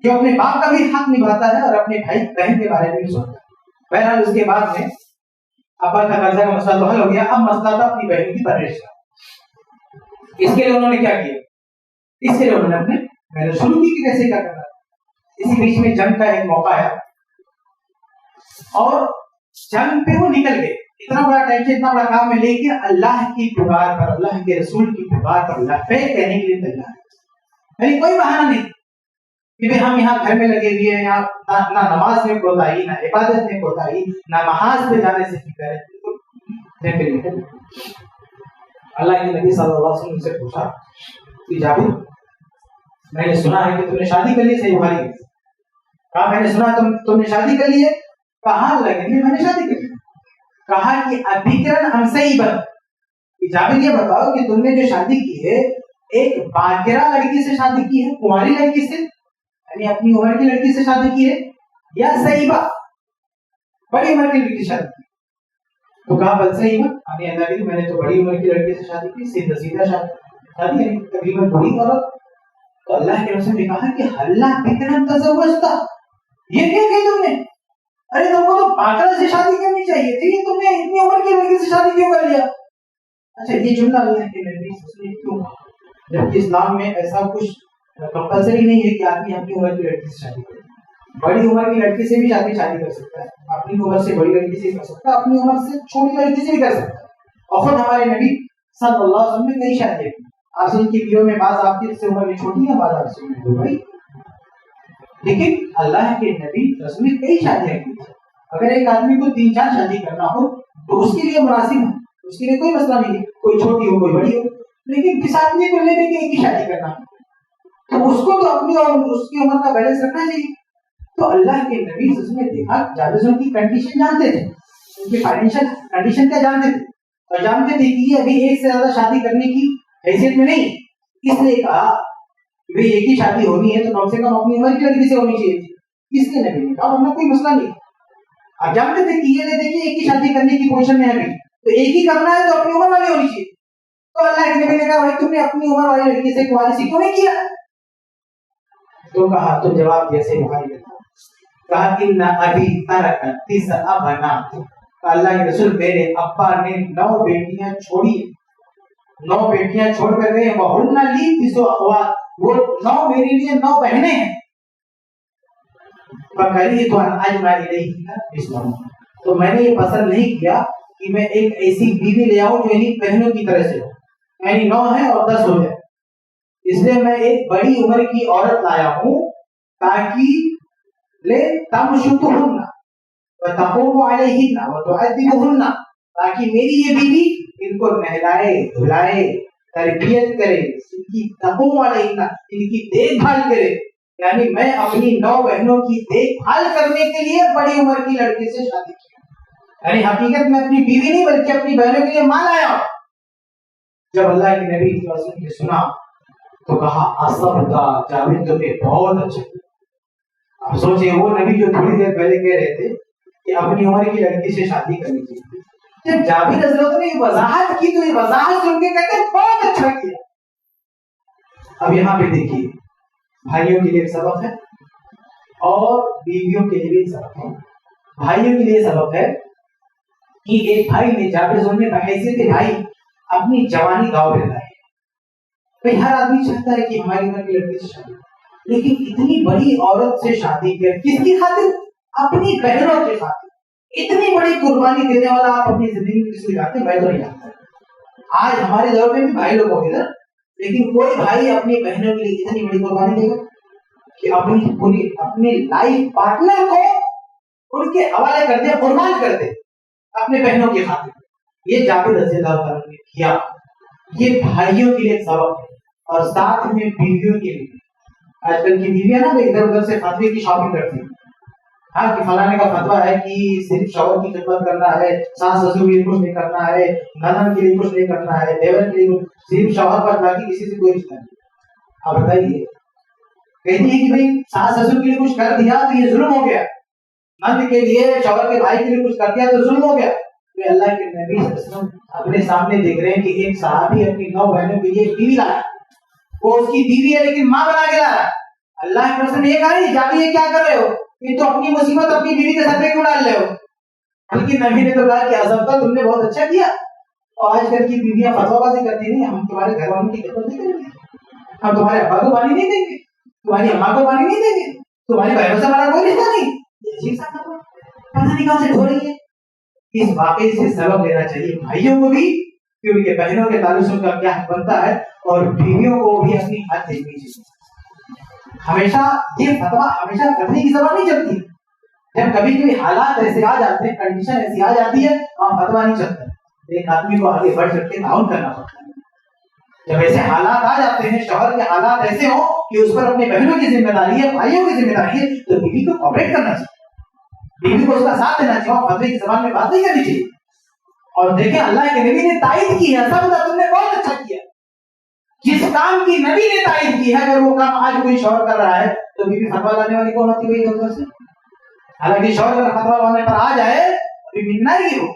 S1: جو اپنے باپ کا بھی حق نبھاتا ہے اور اپنے بھائی بہن کے بارے میں بھی سوچتا ہے. بہرحال اس کے بعد میں ابا کا قرضہ کا مسئلہ تو حل ہو گیا, اب مسئلہ تھا اپنی بہن کی پرورش کا. اس کے لیے انہوں نے کیا کیا, اس کے لیے انہوں نے اپنے محنت شروع کی کہ کیسے کیا کرنا. اسی بیچ میں جنگ کا ایک موقع ہے, اور جنگ پہ وہ نکل گئے. اتنا بڑا ٹینشن, اتنا بڑا کام ہے, لیکن اللہ کی پکار پر, اللہ کے رسول کی پکار پر لبیک کہنے کے لیے تیار ہے. یعنی کوئی بہانہ نہیں کہ ہم یہاں گھر میں لگے ہوئے ہیں, یہاں نہ نماز میں کوتاہی, نہ عبادت میں کوتاہی, نہ محاذ پہ جانے سے فکر ہے. اللہ کے نبی صلی اللہ علیہ وسلم سے پوچھا کہ جابر, میں نے سنا ہے کہ تم نے شادی کر لی. صحیح بخاری. کہا میں نے سنا تم نے شادی کر لی ہے. کہاں لگے میں نے شادی کر لی. کہا کہ ابکرن ام سیبن, جابر یہ بتاؤ کہ تم نے جو شادی کی ہے ایک باکرہ لڑکی سے شادی کی ہے, کماری لڑکی سے, یعنی اپنی عمر کی لڑکی سے شادی کی ہے, یا سیبہ بڑی عمر کی لڑکی سے شادی کی. تو کہا بل سیبہ, میں نے تو بڑی عمر کی لڑکی سے شادی کی, سیدھا سیدھا شادی, یعنی تقریباً بڑی عورت. تو اللہ کے رسول نے کہا کہ اللہ بکرن تزوجتا, یہ کیا کہ تم نے, ارے تم کو تو باکرہ سے شادی کرنی چاہیے تھی, تم نے اتنی عمر کی لڑکی سے شادی کیوں کر لیا. اچھا یہ جملہ اللہ کے نبی نے کیوں کہا, جبکہ اسلام میں ایسا کچھ کمپلسری نہیں ہے کہ آدمی اپنی عمر کی لڑکی سے شادی کرے. بڑی عمر کی لڑکی سے بھی آدمی شادی کر سکتا ہے, اپنی عمر سے بڑی لڑکی سے کر سکتا ہے, اپنی عمر سے چھوٹی لڑکی سے بھی کر سکتا ہے. اور خود ہمارے نبی صلی اللہ علیہ وسلم نے کئی شادیاں کی. آپ کی بیویوں میں بعض آپ کی سے عمر میں چھوٹی ہے, بعض آپ سے عمر بڑی, لیکن اللہ کے نبی رسول نے کئی شادیاں کی. اگر ایک آدمی کو 3-4 شادی کرنا ہو تو اس کے لیے مناسب ہے, اس کے لیے کوئی مسئلہ نہیں ہے, کوئی چھوٹی ہو کوئی بڑی ہو. لیکن کس آدمی کو لے کے ایک ہی شادی کرنا تو اس کو تو اپنی اور اس کی عمر کا بیلنس رکھنا چاہیے. تو اللہ کے نبی نے دیکھا جابر کی کنڈیشن جانتے تھے, ان کی فائنینشیل کنڈیشن کیا جانتے تھے, اور جانتے تھے کہ یہ ابھی ایک سے زیادہ شادی کرنے کی حیثیت میں نہیں، اس لیے کہا کہ بھئی ایک ہی شادی ہونی ہے تو کم سے کم اپنی عمر کی لڑکی سے ہونی چاہیے تھی، اس لیے نبی نے کہا ورنہ کوئی مسئلہ نہیں۔ آپ جانتے تھے کہ یہ دیکھیے ایک ہی شادی کرنے کی پوزیشن میں ہے ابھی، تو ایک ہی کرنا ہے تو اپنی عمر والی ہونی چاہیے۔ تو اللہ کے نبی نے کہا بھائی تم نے اپنی عمر والی لڑکی سے قواریسی کیوں نہیں کیا؟ تو کہا تو جواب جیسے بخاری میں کہا ان ابی ترک 9 بنات، اللہ کے رسول میرے ابا نے 9 بیٹیاں چھوڑی، 9 بیٹیاں چھوڑ کر گئے، وہن لی 9 اخوات، وہ 9 میرے لیے 9 بہنیں ہیں، فکری تو اجمع الیہ اسلام، تو میں نے یہ پسند نہیں کیا کہ میں ایک ایسی بیوی لے آؤں جو انہیں بہنوں کی طرح سے ہو، یعنی 9 ہے اور 10 ہو جائے، اس لیے میں ایک بڑی عمر کی عورت لایا ہوں تاکہ لے تمشطہن وتقوم علیہن وتعذبہن، تاکہ میری یہ بیوی ان کو نہلائے دھلائے تربیت کرے، ان کی تقوم علیہن ان کی دیکھ بھال کرے، یعنی میں اپنی 9 بہنوں کی دیکھ بھال کرنے کے لیے بڑی عمر کی لڑکی سے شادی کی، یعنی حقیقت میں اپنی بیوی نہیں بلکہ اپنی بہنوں کے لیے مال آیا ہوں۔ جب اللہ کے نبی صلی اللہ علیہ وسلم نے سنا تو کہا اصبتا جابر تمہیں بہت اچھا۔ اب سوچیں وہ نبی جو تھوڑی دیر پہلے کہہ رہے تھے کہ اپنی عمر کی لڑکی سے شادی کرنی چاہیے، جب جابر رضی اللہ عنہ نے یہ وضاحت کی تو یہ وضاحت سن کے کہتے ہیں بہت اچھا کیا۔ اب یہاں پہ دیکھیے بھائیوں کے لیے ایک سبق ہے اور بیویوں کے لیے بھی ایک سبق ہے۔ بھائیوں کے لیے سبق ہے کہ ایک بھائی نے جابر رضی اللہ عنہ بحیثیت بھائی اپنی جوانی داؤ پہ لگائی۔ بھئی ہر آدمی چاہتا ہے کہ ہماری عمر کی لڑکی سے شادی، لیکن اتنی بڑی عورت سے شادی کر کس کی خاطر؟ اپنی بہنوں کی خاطر۔ اتنی بڑی قربانی دینے والا آپ اپنی زندگی میں کس کو جانتے ہیں؟ میں تو نہیں جانتا۔ آج ہمارے دور میں بھی بھائی لوگ ہوتے ہیں، لیکن کوئی بھائی اپنی بہنوں کے لیے اتنی بڑی قربانی دے گا کہ اپنی لائف پارٹنر کو ان کے حوالے کر دے، قربان کر دے اپنے بہنوں کی خاطر۔ یہ جابر رضی اللہ عنہ نے کیا۔ یہ بھائیوں کے لیے سبق ہے اور ساتھ میں بیویوں کے لیے۔ آج کل کی بیویاں نا ادھر ادھر سے فتوے کی شاپنگ کرتی ہیں، ہاں کہ فلانے کا فتوا ہے کہ صرف شوہر کی خدمت کرنا ہے، ساس سسر کے لیے کچھ نہیں کرنا ہے، نند کے لیے کچھ نہیں کرنا ہے، دیور کے لیے صرف شوہر پر، باقی کسی سے کوئی رشتہ نہیں۔ آپ بتائیے، کہتی ہے کہ بھئی ساس سسر کے لیے کچھ کر دیا تو یہ ظلم ہو گیا، نند کے لیے شوہر کے بھائی کے لیے کچھ کر دیا تو ظلم ہو گیا۔ کہ اللہ کے نبی صلی اللہ علیہ وسلم اپنے سامنے دیکھ رہے ہیں کہ ایک صحابی اپنی 9 بہنوں کے لیے ایک بیوی لایا، وہ اس کی بیوی ہے لیکن ماں بنا کے لایا۔ اللہ کے رسول نے یہ کہا نہیں جابر یہ کیا کر رہے ہو، یہ تو اپنی مصیبت اپنی بیوی کے سر پہ کیوں ڈال رہے ہو، بلکہ نبی نے تو کہا کہ اصبتا تم نے بہت اچھا کیا۔ اور آج کل کی بیویاں فتوا بازی کرتی نہیں، ہم تمہارے گھر والوں کی خدمت نہیں کریں گے، ہم تمہارے ابا کو پانی نہیں دیں گے، تمہاری اماں کو پانی نہیں دیں گے، تمہاری بہنوں سے ہمارا کوئی رشتہ نہیں۔ یہ عجیب سا فتوا پتہ نہیں کہاں سے ہو رہی ہے۔ اس واقعے سے سبق لینا چاہیے بھائیوں کو بھی کہ ان کے بہنوں کے تعلق سے ان کا کیا حق بنتا ہے، اور بیویوں کو بھی اپنی حد دیکھنی چاہیے۔ ہمیشہ یہ فتوا ہمیشہ کرنے کی زبان نہیں چلتی، جب کبھی کبھی حالات ایسے آ جاتے ہیں، کنڈیشن ایسی آ جاتی ہے وہاں فتوا نہیں چلتا، ایک آدمی کو آگے بڑھ کر کے تعاون کرنا پڑتا ہے۔ جب ایسے حالات آ جاتے ہیں، شوہر کے حالات ایسے ہوں کہ اس پر اپنے بہنوں کی ذمہ داری ہے، بھائیوں کی ذمہ داری ہے، تو بیوی کو کوآپریٹ کرنا چاہیے، بیوی کو اس کا ساتھ دینا چاہیے، فتوے کی زبان میں بات نہیں کرنی چاہیے۔ اور دیکھیں اللہ کے نبی نے تائید کی ہے، سب تم نے بہت اچھا کیا۔ جس کام کی نبی نے تائید کی ہے اگر وہ کام آج کوئی شوہر کر رہا ہے تو بیوی فتوا لانے والی کون ہوتی ہے بھائی؟ سے حالانکہ شوہر اگر فتوا لانے پر آ جائے بیوی ملنا ہی ہو،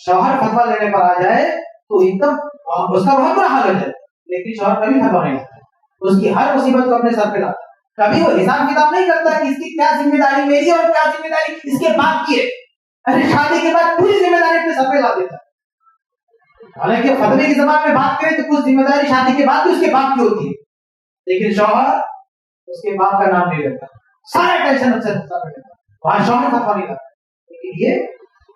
S1: شوہر فتوا لینے پر آ جائے تو ایک دم اس کا بہت برا حال ہو جائے، لیکن شوہر کبھی فتوا نہیں لاتا، اس کی ہر مصیبت کو اپنے سر پہ لاتا، کبھی وہ حساب کتاب نہیں کرتا کہ اس کی کیا ذمہ داری میری اور کیا ذمہ داری اس کے باپ کی ہے، ارے شادی کے بعد پوری ذمہ داری اپنے سر پہ لا دیتا ہے۔ حالانکہ فتوے کی زبان میں بات کریں تو کچھ ذمہ داری شادی کے بعد بھی اس کے باپ کی ہوتی ہے، لیکن شوہر اس کے باپ کا نام نہیں لیتا، سارا ٹینشن اس سے وہاں شوہر فتوا نہیں لاتا، لیکن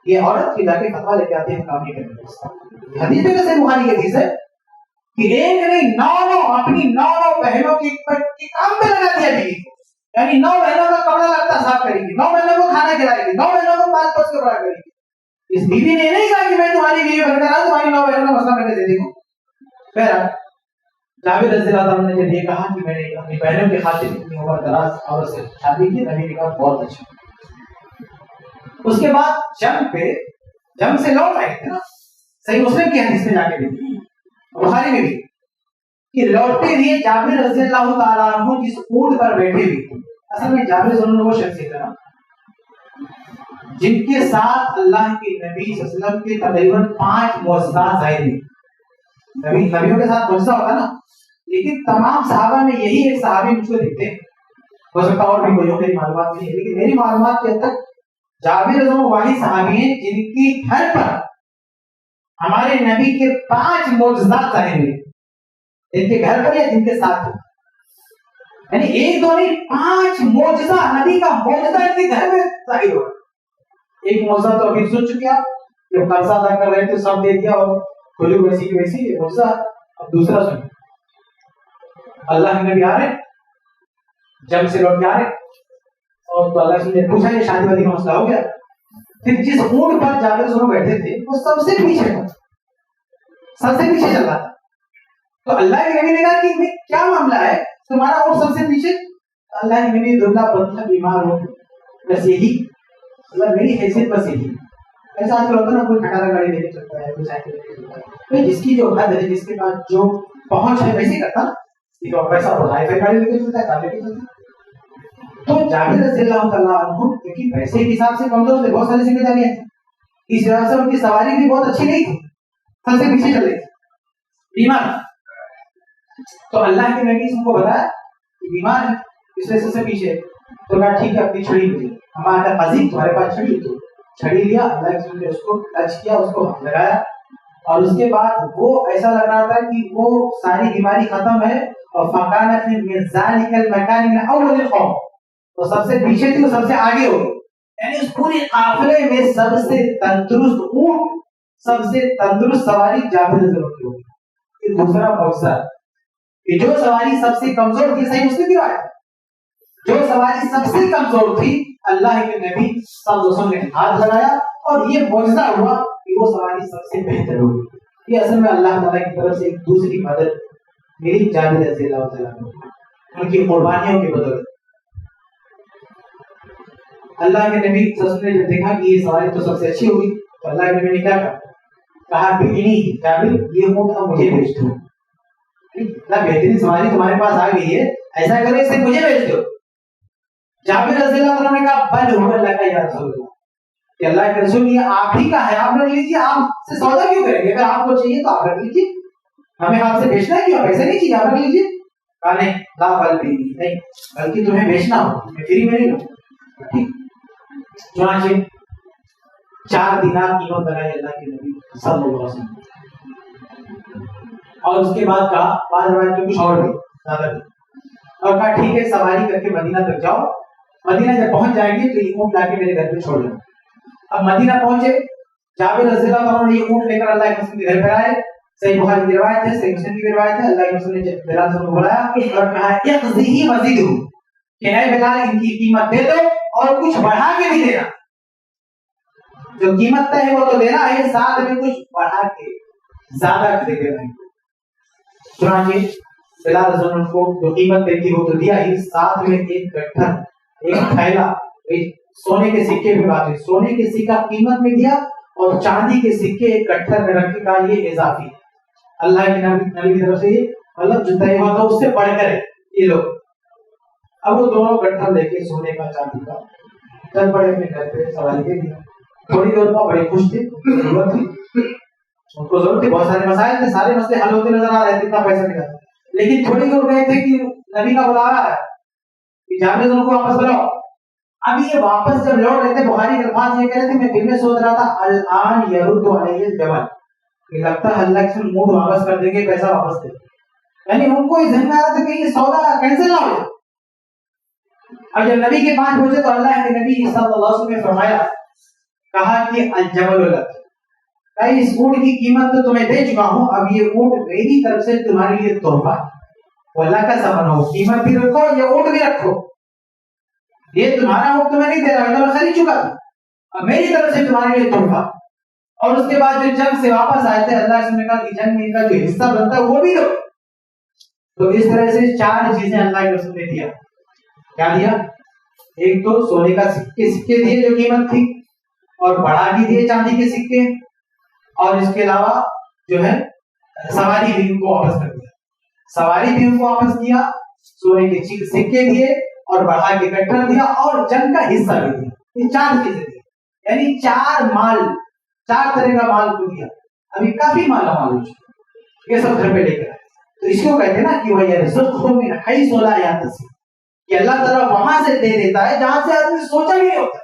S1: یہ عورت کی جا کے فتوا لے کے آتی ہے کام نہیں کرنے۔ حدیث میں کیسے بخاری کی حدیث ہے کہ ایک نہیں 9 اپنی 9 بہنوں کے کام پہ لگا دیا بیوی کو، یعنی 9 بہنوں کا کپڑا لگتا صاف کرے گی، 9 بہنوں کو کھانا کھلائے گی، 9 بہنوں کو پال پوس کے بڑا کرے گی۔ اس بیوی نے نہیں کہا کہ میں تمہاری بیوی بن کر آؤں، تمہاری 9 بہنوں کا مسئلہ میں نے دے دوں۔ بہرحال جابر رضی اللہ عنہ نے جب یہ کہا کہ میں نے اپنی بہنوں کی خاطر اتنی عمر دراز عورت سے شادی کی، نبی نے کہا بہت اچھا۔ اس کے بعد جنگ سے لوٹ آئے تھے نا، صحیح مسلم کی حدیث میں جا کے دیکھیں، بخاری میں بھی، کہ لوٹتے ہوئے جابر رضی اللہ تعالیٰ عنہ جس اونٹ پر بیٹھے ہوئے تھے، اصل میں جابر رضی اللہ عنہ وہ شخصیت ہے جن کے ساتھ اللہ کے نبی صلی اللہ علیہ وسلم کے تقریباً 5 معجزات ظاہر ہوئے. نبیوں کے ساتھ معجزہ ہوتا نا، لیکن تمام صحابہ میں یہی ایک صحابی مجھ کو دکھتے ہیں. ہو سکتا اور بھی کوئی ہو، میری معلومات نہیں ہے، لیکن میری معلومات کے حد تک جابر رضی اللہ عنہ واحد صحابی ہیں جن کی گھر پر ہمارے نبی کے 5 معجزات ظاہر ہوئے، جن کے گھر پر یا جن کے ساتھ، یعنی ایک دو نہیں 5 معجزہ، نبی کا معجزہ ان کے گھر میں ظاہر ہوا. ایک معجزہ تو ابھی سن چکے آپ، جب قرضہ ادا کر رہے تھے سب دے دیا اور کھلی ویسی کی ویسی معجزہ. اب دوسرا سن، اللہ کے نبی آ رہے جنگ سے لوٹ کے آ رہے اور تو اللہ نے پوچھا یہ شادی وادی کا مسئلہ ہو گیا. پھر جس اونٹ پر جابر سنو بیٹھے تھے وہ سب سے پیچھے تھا، سب سے پیچھے چل رہا تھا. تو اللہ کے نبی نے کہا کہ کیا معاملہ ہے تمہارا اونٹ سب سے پیچھے؟ اللہ کے نبی دبلا پتلا بیمار ہو، بس یہی مطلب میری حیثیت بس یہی. ایسا آج کل ہوتا ہے نا، کوئی کھٹارا گاڑی لے کے چلتا ہے، کوئی سائیکل لے کے چلتا ہے، جس کی جو حد ہے، جس کے پاس جو پہنچ ہے ویسے کرتا نا. پیسہ بڑھائے پھر گاڑی لے کے چلتا ہے، کار لے کے چلتا ہے. تو جابر رضی اللہ تعالیٰ عنہ کیونکہ پیسے کے حساب سے کمزور تھے، بہت ساری ذمہ داریاں تھیں، اس وجہ سے ان کی سواری بھی بہت اچھی نہیں تھی، سب سے پیچھے چل رہے تھے، بیمار. تو اللہ کے نبی نے ان کو بتایا کہ بیمار ہے اس وجہ سے پیچھے. تو کہا ٹھیک ہے اپنی چھڑی ملی، ہمارا عزیز تمہارے پاس چھڑی، تو چھڑی لیا، اللہ کے رسول نے اس کو ٹچ کیا، اس کو لگایا، اور اس کے بعد وہ ایسا لگ رہا تھا کہ وہ ساری بیماری ختم ہے. اور فَكَانَ فِي ذَلِكَ الْمَكَانِ مِنْ أَوَّلِ الْقَوْمِ، وہ سب سے پیچھے تھی، وہ سب سے آگے ہو گئی. یعنی اس پورے قافلے میں سب سے تندرست اونٹ، سب سے تندرست سواری جابر رضی اللہ عنہ کی. یہ دوسرا معجزہ کہ جو سواری سب سے کمزور تھی، صحیح مسلم کی روایت، جو سواری سب سے کمزور تھی اللہ کے نبی صلی اللہ علیہ وسلم نے ہاتھ لگایا اور یہ معجزہ ہوا کہ وہ سواری سب سے بہتر ہوگی. یہ اصل میں اللہ تعالیٰ کی طرف سے ایک دوسری مدد میری جابر رضی اللہ تعالیٰ عنہ ان کی قربانیوں کی بدولت. اللہ کے نبی صلی اللہ علیہ وسلم نے جب دیکھا کہ یہ سواری تو سب سے اچھی ہوگی تو اللہ کے نبی نے کیا کہا کہ نہیں جابر یہ اونٹ اب مجھے بھیج دو. بہترین سواری تمہارے پاس آ گئی ہے، ایسا کرو اسے مجھے بھیج دو. جابر رضی اللہ عنہ نے کہا بل هو لک یا رسول اللہ، کہ اللہ کے رسول یہ آپ ہی کا ہے، آپ رکھ لیجیے، آپ سے سودا کیوں کریں گے؟ اگر آپ کو چاہیے تو آپ رکھ لیجیے، ہمیں آپ سے بیچنا ہے کیوں؟ پیسے نہیں چاہیے، آپ رکھ لیجیے. کہا نہیں لا بل بھی نہیں، بلکہ تمہیں بیچنا ہو، میں فری میں نہیں لوں. ٹھیک. چنانچہ 4 دینار قیمت لگائی اللہ کے نبی صلی اللہ علیہ وسلم، اور اس کے بعد کہا بعض روایت میں کچھ اور بھی زیادہ بھی، اور کہا ٹھیک ہے سواری کر کے مدینہ تک جاؤ، مدینہ جب پہنچ جائیں گے تو یہ اونٹ لا کے میرے گھر پہ چھوڑ دینا. اب مدینہ پہنچے، جابر رضی اللہ عنہ نے یہ اونٹ لے کر اللہ کے رسول کے گھر پہ آئے. صحیح بخاری کی روایت ہے، صحیح مسلم کی روایت ہے. اللہ کے رسول نے بلال کو بلایا اور کہا اقضیہ مزید کہ اے بلال ان کی قیمت دے دو اور کچھ بڑھا کے بھی دینا. جو قیمت ہے وہ تو دینا ہے، ساتھ میں کچھ بڑھا کے زیادہ دے دینا ہے. چنانچہ بلال رضی اللہ عنہ کو جو قیمت دیتی وہ تو دیا ہی، ساتھ میں ایک گٹھر، ایک تھیلا سونے کے سکے بھی بات ہے، سونے کے سکہ قیمت میں دیا اور چاندی کے سکے ایک گٹھر میں رکھ کے کہا یہ اضافی اللہ کے نبی کی طرف سے، یہ مطلب جو طے ہوا تھا اس سے بڑھ کر یہ لوگ. اب وہ دونوں گٹھر لے کے سونے کا چاندی کا چل پڑے اپنے گھر پہ، سواری دے دیا. تھوڑی دیر بعد بڑے خوش تھے، ضرورت تھی ان کو، ضرورت تھی، بہت سارے مسائل تھے، سارے مسئلے حل ہوتے نظر آ رہے تھے، اتنا پیسہ ملا. لیکن تھوڑی دور گئے تھے کہ نبی کا بلا رہا ہے کہ جابر ان کو واپس بلاؤ. اب یہ واپس جب لوٹ رہے تھے، بخاری کے الفاظ یہ کہہ رہے تھے میں دل میں سوچ رہا تھا الان یرد علیہ الجبل، کہ لگتا ہے اللہ کے موڈ واپس کر دیں گے، پیسہ واپس دے. یعنی ان کو یہ ذہن میں آ رہا تھا کہ یہ سودا کینسل نہ ہو جائے. اب جب نبی کے پاس پہنچے تو اللہ کے نبی صلی اللہ علیہ وسلم نے فرمایا، کہا کہ الجبل لک، اس اونٹ کی قیمت تو تمہیں دے چکا ہوں، اب یہ اونٹ میری طرف سے تمہارے لیے تحفہ، اللہ کا سمن ہو، قیمت بھی رکھو، یہ اونٹ بھی رکھو، یہ تمہارا اونٹ تمہیں نہیں دے رہا، میں خرید چکا تھا، اب میری طرف سے تمہارے لیے تحفہ. اور اس کے بعد جو جنگ سے واپس آئے تھے اللہ نے کہا کہ جنگ میں ان کا جو حصہ بنتا ہے وہ بھی دو. تو اس طرح سے 4 چیزیں اللہ کے رسول نے دیا. کیا دیا؟ ایک تو سونے کا سکے دیے جو قیمت تھی، اور بڑھا بھی دیے چاندی کے سکے، اور اس کے علاوہ جو ہے سواری بھی ان کو واپس کر دیا، سواری بھی ان کو واپس کیا، سونے کے سکے دیے اور بڑھا کے گٹھر دیا اور جنگ کا حصہ بھی دیا. یہ 4 چیزیں دی، یعنی 4 طرح کا مال کو دیا. ابھی کافی مالا مال ہو چکا، یہ سب گھر پہ لے کر آئے. تو اس کو کہتے ہیں نا کہ وہ یرزقہ من حیث لا یحتسب، کہ اللہ تعالیٰ وہاں سے دے دیتا ہے جہاں سے آدمی سوچا بھی نہیں ہوتا.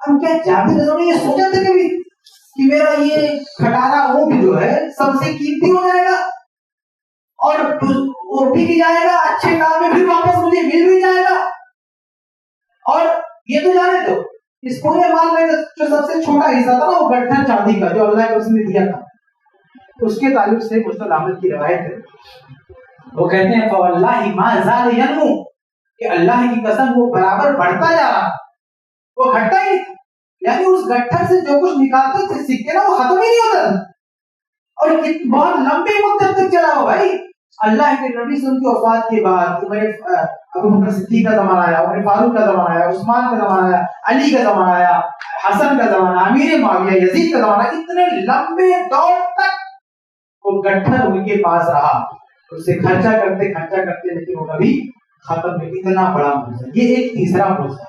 S1: ہم کیا جابر رضی اللہ عنہ نے یہ سوچا تھا کبھی کہ میرا یہ کھٹارا اونٹ جو ہے سب سے قیمتی ہو جائے گا اور وہ بک جائے گا اچھے کام میں، پھر واپس مجھے مل بھی جائے گا؟ اور یہ تو جانے دو، اس پورے مال میں جو سب سے چھوٹا حصہ تھا نا وہ گٹھر چاندی کا جو اللہ کے رسول نے دیا تھا، اس کے تعلق سے مسند احمد کی روایت ہے. وہ کہتے ہیں فواللہ ما زال ینمو، کہ اللہ کی قسم وہ برابر بڑھتا جا رہا، وہ گھٹتا ہی تھا. یعنی اس گٹھر سے جو کچھ نکالتے تھے سکے نا وہ ختم ہی نہیں ہوتا تھا، اور بہت لمبی مدت تک چلا ہو. بھائی اللہ کے نبی صلی اللہ علیہ وسلم کی وفات کے بعد ابو بکر صدیق کا زمانہ آیا، عمر فاروق کا زمانہ آیا، عثمان کا زمانہ آیا، علی کا زمانہ آیا، حسن کا زمانہ، امیر معاویہ، یزید کا زمانہ، اتنے لمبے دور تک وہ گٹھر ان کے پاس رہا. اس سے خرچہ کرتے لیکن وہ کبھی ختم نہیں. اتنا بڑا موضوع. یہ ایک تیسرا موضوع ہے.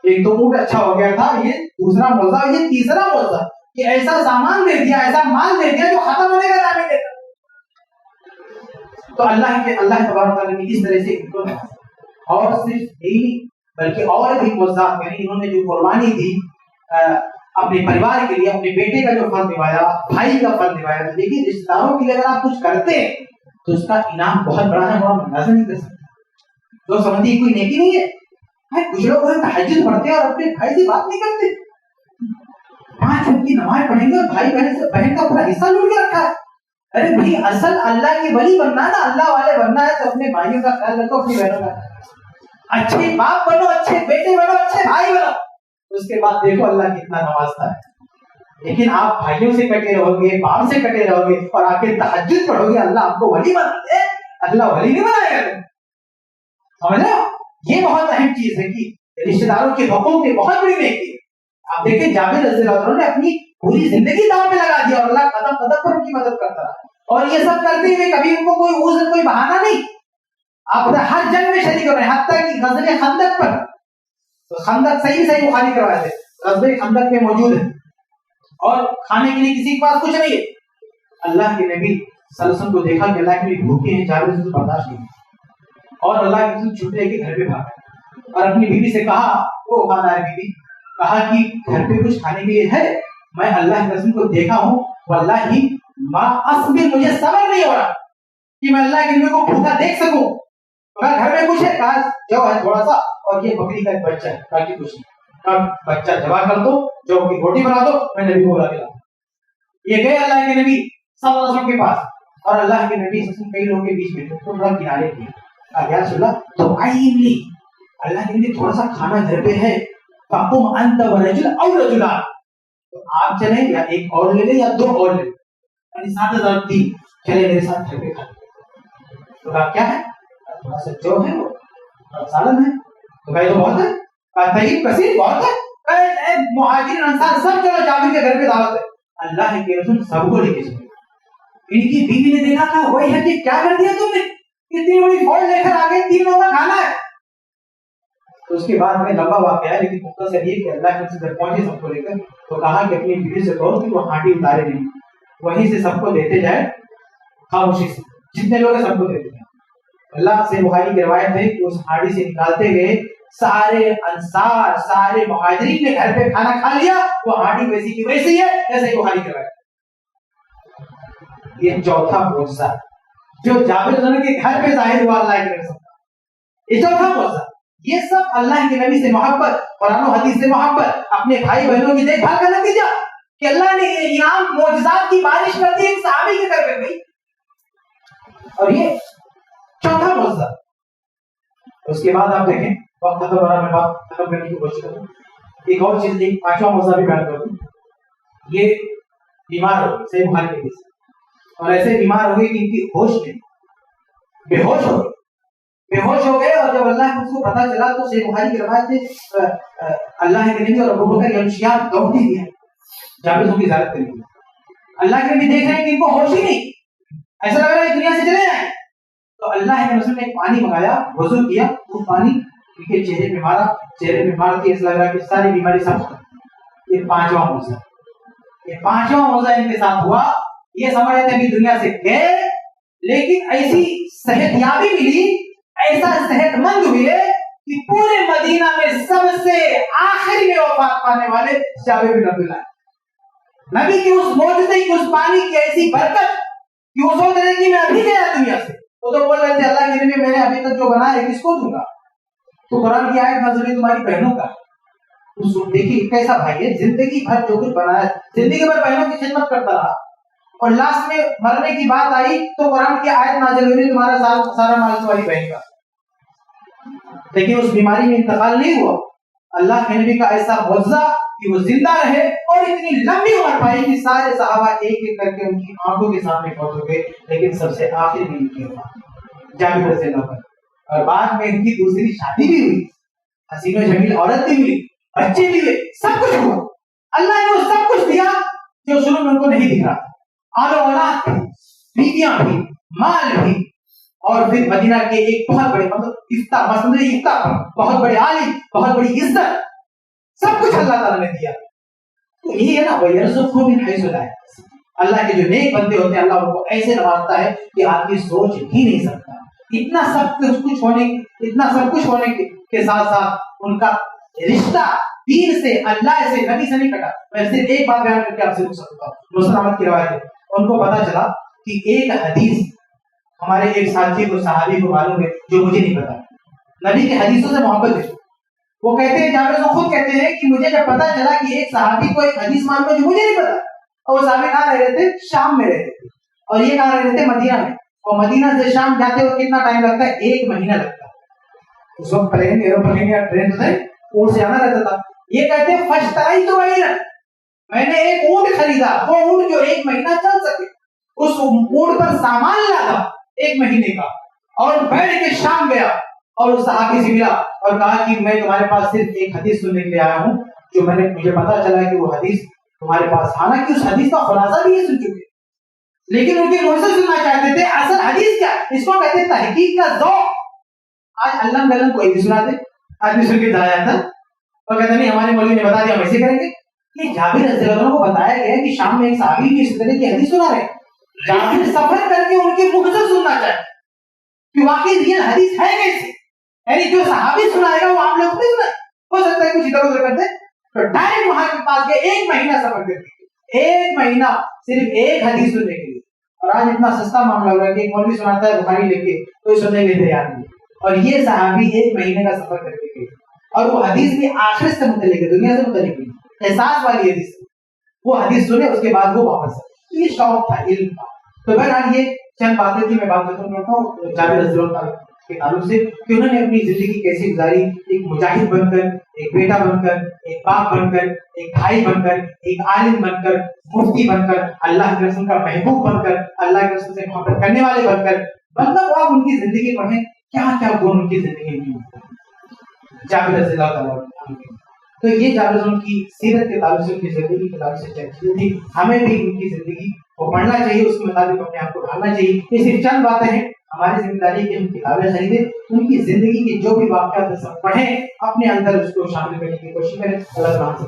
S1: ایک تو اونٹ اچھا ہو گیا تھا، یہ دوسرا موضوع. یہ تیسرا موضوع کہ ایسا سامان دے دیا، ایسا مال دے دیا جو ختم ہونے کا نام نہیں دیتا. تو اللہ تبارک تعالیٰ نے اس طرح سے ان کو، اور صرف یہی بلکہ اور بھی موضوعات، یعنی انہوں نے جو قربانی دی اپنے پریوار کے لیے، اپنے بیٹے کا جو فرض نبھایا، بھائی کا فرض نبھایا. لیکن رشتہ داروں کے لیے اگر آپ کچھ کرتے ہیں تو اس کا انعام بہت بڑا ہے، وہ آپ اندازہ نہیں کر سکتے. جو سمجھتی کوئی نیکی نہیں ہے. کچھ لوگ تہجد پڑھتے ہیں اور اپنے بھائی سے بات نہیں کرتے، 5 وقت کی نماز پڑھیں گے اور بھائی بہن کا پورا حصہ لوٹ کے رکھا ہے. ارے بھائی اصل اللہ کے ولی بننا ہے نا، اللہ والے بننا ہے تو اپنے بھائیوں کا خیال رکھو، اپنی بہنوں کا. اچھے باپ بنو، اچھے بیٹے بنو، اچھے بھائی بنو، اس کے بعد دیکھو اللہ کتنا نوازتا ہے. لیکن آپ بھائیوں سے کٹے رہو گے، باپ سے کٹے رہو گے اور آ کے تہجد پڑھو گے، اللہ آپ کو ولی بنا دے. اللہ ولی نہیں بنائے گا. سمجھ رہے ہو؟ یہ بہت اہم چیز ہے کہ رشتے داروں کے حقوق کی بہت بڑی نیکی ہے. آپ دیکھیں جابر رضی اللہ عنہ نے اپنی پوری زندگی داؤ پہ لگا دیا اور اللہ قدم قدم پر ان کی مدد کرتا رہا. اور یہ سب کرتے ہوئے کبھی ان کو کوئی عذر، کوئی بہانہ نہیں. آپ ہر جنگ میں شریک ہو رہے ہیں، حتیٰ کہ غزوہ خندق پر، تو خندق صحیح بخاری کروایا تھے، غزوہ خندق میں موجود ہے اور کھانے کے لیے کسی کے پاس کچھ نہیں ہے. اللہ کے نبی صلی اللہ علیہ وسلم کو دیکھا کہ اللہ کے نبی بھوکے ہیں، جابر سے برداشت نہیں، اور اللہ کے رسول چھٹے کے گھر پہ بھاگا اور اپنی بیوی سے کہا، وہ وفادار بیوی، کہا کہ گھر پہ کچھ کھانے کے لیے ہے؟ میں اللہ کے رسول کو دیکھا ہوں، واللہ ما اصبر، مجھے صبر نہیں ہو رہا کہ میں اللہ کے نبی کو بھوکا دیکھ سکوں. گھر میں کچھ ہے؟ کہا جو ہے تھوڑا سا، اور یہ بکری کا ایک بچہ ہے، باقی کچھ نہیں. بچہ ذبح کر دو، جو کی روٹی بنا دو، میں نبی کو بلا کے لاؤں. یہ گئے اللہ کے نبی صلی اللہ علیہ وسلم کے پاس، اور اللہ کے نبی صلی اللہ علیہ وسلم کئی لوگوں کے بیچ میں تھوڑا کنارے کیا. یا رسول اللہ تو آئیے، اللہ کے نبی تھوڑا سا کھانا گھر پہ ہے، فقم انت ورجل او رجلان، تو آپ چلیں یا ایک اور لے لیں یا 2 اور لے لیں، یعنی 7,003 چلے میرے ساتھ گھر پہ کھا. تو کہا کیا ہے؟ تھوڑا سا جو ہے وہ سالن ہے. تو کہا یہ تو بہت ہے، کہا طیب کثیر بہت ہے. مہاجرین انصار سب چلو جابر کے گھر پہ دعوت ہے. اللہ کے رسول سب کو لے کے چلے. ان کی بیوی نے دیکھا، کہا وہی ہے کہ کیا کر دیا تم نے، اتنی بڑی فوج لے کر آگے 3 لوگوں کا کھانا ہے. تو اس کے بعد میں لمبا واقعہ ہے، لیکن مختصر یہ کہ اللہ کے رسول جب پہنچے سب کو لے کر، تو کہا کہ اپنی بیوی سے کہو کہ وہ ہانڈی اتارے نہیں، وہیں سے سب کو دیتے جائے خاموشی سے، جتنے لوگ ہیں سب کو دیتے جائے. اللہ سے بخاری کی روایت ہے کہ اس ہانڈی سے نکالتے گئے، سارے انصار، سارے مہاجرین نے گھر پہ کھانا کھا لیا، وہ ہانڈی ویسی کی ویسی ہے، ایسے ہی بخاری کی روایت. یہ چوتھا معجزہ جو جابر رضی اللہ عنہ کے گھر پہ ظاہر ہوا اللہ کے رسول کا، یہ چوتھا معجزہ. یہ سب اللہ کے نبی سے محبت، قرآن و حدیث سے محبت، اپنے بھائی بہنوں کی دیکھ بھال کا نتیجہ کہ اللہ نے انعام معجزات کی بارش کر دی ایک صحابی کے گھر پہ گئی. اور یہ چوتھا معجزہ. اس کے بعد آپ دیکھیں، وقت ختم ہو رہا ہے، میں بات ختم کرنے کی کوشش کروں. ایک اور چیز، ایک 5واں معجزہ بھی بیان کروں. یہ بیمار ہو گئے، صحیح بخاری کے حدیث، اور ایسے بیمار ہو گئے کہ ان کی ہوش نہیں، بے ہوش ہو گئے، بے ہوش ہو گئے. اور جب اللہ کو پتا چلا تو صحیح بخاری کی روایت ہے، اللہ کے نبی اور ابو بکر یمشیان دوڑتی تھی جابر کی زیارت کرنے.
S2: اللہ کے بھی دیکھ رہے ہیں کہ ان کو ہوش ہی نہیں, ایسا لگ رہا ہے دنیا سے چلے جائیں. تو اللہ کے رسول نے ایک پانی منگایا, وضو کیا, وہ پانی ان کے چہرے پہ مارا, چہرے پہ مارتی ایسا لگ رہا کہ ساری بیماری سب ختم. یہ پانچواں موضوع ان کے ساتھ ہوا. یہ سمجھ رہے تھے کہ دنیا سے گئے, لیکن ایسی صحت یابی ملی, ایسا صحت مند ہوئے کہ پورے مدینہ میں سب سے آخری میں وفات پانے والے جابر بن عبداللہ. نبی کی اس معجزے کی, اس پانی کی ایسی برکت کہ وہ سوچ رہے کہ میں ابھی گیا دنیا سے. وہ تو بول رہے تھے اللہ کے نبی میں نے ابھی تک جو بنایا ہے کس کو دوں گا. تو قرآن کی آیت نازل ہوئی تمہاری بہنوں کا. دیکھیے کیسا بھائی ہے, زندگی بھر جو کچھ بنایا, زندگی بھر بہنوں کی خدمت کرتا رہا, اور لاسٹ میں مرنے کی بات آئی تو قرآن کی آیت نازل ہوئی تمہارا سارا مال تمہاری بہن کا. لیکن اس بیماری میں انتقال نہیں ہوا. اللہ کے نبی کا ایسا معجزہ کہ وہ زندہ رہے اور اتنی لمبی عمر پائی کہ سارے صحابہ ایک ایک کر کے ان کی آنکھوں کے سامنے فوت ہو گئے, لیکن سب سے آخر میں ان کی وفات جابر رضی اللہ عنہ. اور بعد میں ان کی دوسری شادی بھی ہوئی, حسین و جمیل عورت بھی ملی, بچے بھی ہوئے, سب کچھ ہوا. اللہ نے وہ سب کچھ دیا جو شروع میں ان کو نہیں دکھ رہا. آل اولاد تھی, بیویاں بھی, مال بھی, اور پھر مدینہ کے ایک بہت بڑے بہت بڑے عالم, بہت بڑی عزت, سب کچھ اللہ تعالیٰ نے دیا. تو یہی ہے نا, وَيَرْزُقْهُ مِنْ حَيْثُ لَا يَحْتَسِبُ. اللہ کے جو نیک بندے ہوتے ہیں اللہ ان کو ایسے نوازتا ہے کہ آدمی سوچ ہی نہیں سکتا. اتنا سب کچھ ہونے کے ساتھ ساتھ ان کا رشتہ دین سے, اللہ سے, نبی سے نہیں کٹا. میں صرف ایک بات بیان کر کے آپ سے پوچھ سکتا ہوں. مسلم احمد کی روایت ہے, ان کو پتا چلا کہ ایک حدیث ہمارے ایک ساتھی کو, صحابی کو معلوم ہے جو مجھے نہیں پتا. نبی کے حدیثوں سے محبت ہے. وہ کہتے ہیں, جابر خود کہتے ہیں کہ مجھے جب پتا چلا کہ ایک صحابی کو ایک حدیث معلوم ہے جو مجھے نہیں پتا, اور وہ صحابی کہاں رہ رہے تھے, شام میں رہتے تھے, اور یہ کہاں رہ رہے تھے, مدینہ میں. اور مدینہ سے شام جاتے ہوئے کتنا ٹائم لگتا ہے, 1 مہینہ لگتا ہے. اس وقت پلین, ایروپلین یا ٹرین تو نہیں, اونٹ سے آنا رہتا تھا. یہ کہتے ہیں فاشترائت بعیرا, میں نے ایک اونٹ خریدا, وہ اونٹ جو 1 مہینہ چل سکے. اس اونٹ پر سامان لادا 1 مہینے کا, اور بیٹھ کے شام گیا اور اس صحابی سے ملا اور کہا کہ میں تمہارے پاس صرف ایک حدیث سننے کے لیے آیا ہوں, جو مجھے پتا چلا کہ وہ حدیث تمہارے پاس, حالانکہ اس حدیث کا خلاصہ بھی یہ سن چکے, لیکن ان کے منہ سے سننا چاہتے تھے. اصل حدیث کیا, اس کو کہتے ہیں تحقیق کا ذوق. آج علم گلم کوئی بھی سنا دے, آدمی سن کے جایا تھا اور کہتے نہیں ہمارے مولوی نے بتا دیا ہم ایسے کریں گے. یہ جابر رضی اللہ عنہ کو بتایا گیا کہ شام میں ایک صحابی کی اس طرح کی حدیث سنا رہے ہیں. جابر سفر کر کے ان کے منہ سے سننا چاہتے کہ واقعی ریئل حدیث ہے کیسے, یعنی جو صحابی سنائے گا وہ آپ لوگ نہیں سنائے. ہو سکتا ہے کچھ ادھر ادھر کرتے, تو ڈائریکٹ وہاں کے پاس گئے, 1 مہینہ سفر کرتے, 1 مہینہ صرف ایک حدیث سننے کے لیے. اور آج اتنا سستا معاملہ ہو رہا ہے کہ ایک مولوی سناتا ہے بخاری لے کے, کوئی سننے کے لیے تیار نہیں. اور یہ صحابی 1 مہینے کا سفر کر کے گئے, اور وہ حدیث بھی آخرت سے متعلق ہے, دنیا سے متعلق نہیں, احساس والی حدیث. وہ حدیث سنے, اس کے بعد وہ واپس آئے. یہ شوق تھا علم کا. تو بہرحال یہ چند باتیں تھی, میں بات کرتا ہوں جابر رضی اللہ عنہ کے تعلق سے کہ انہوں نے اپنی زندگی کیسے گزاری. ایک مجاہد بن کر, ایک بیٹا بن کر, ایک باپ بن کر, ایک بھائی بن کر, ایک عالم بن کر, مفتی بن کر, اللہ کے رسول کا محبوب بن کر, اللہ کے رسول سے محبت کرنے والے بن کر. مطلب آپ ان کی زندگی پڑھیں, کیا کیا گن ان کی زندگی میں جابر رضی اللہ عنہ. تو یہ جابر رضی اللہ کی سیرت کے تعلق سے, ان کی زندگی کے تعلق سے چیزیں تھی. ہمیں بھی ان کی زندگی کو پڑھنا چاہیے, اس کے مطابق اپنے آپ کو ڈھالنا چاہیے. یہ صرف چند باتیں ہیں, ہماری ذمہ داری ہے کہ ہم کتابیں خریدیں, ان کی زندگی کے جو بھی واقعات سب پڑھیں, اپنے اندر اس کو شامل کرنے کی کوشش کریں. اللہ تعالیٰ سے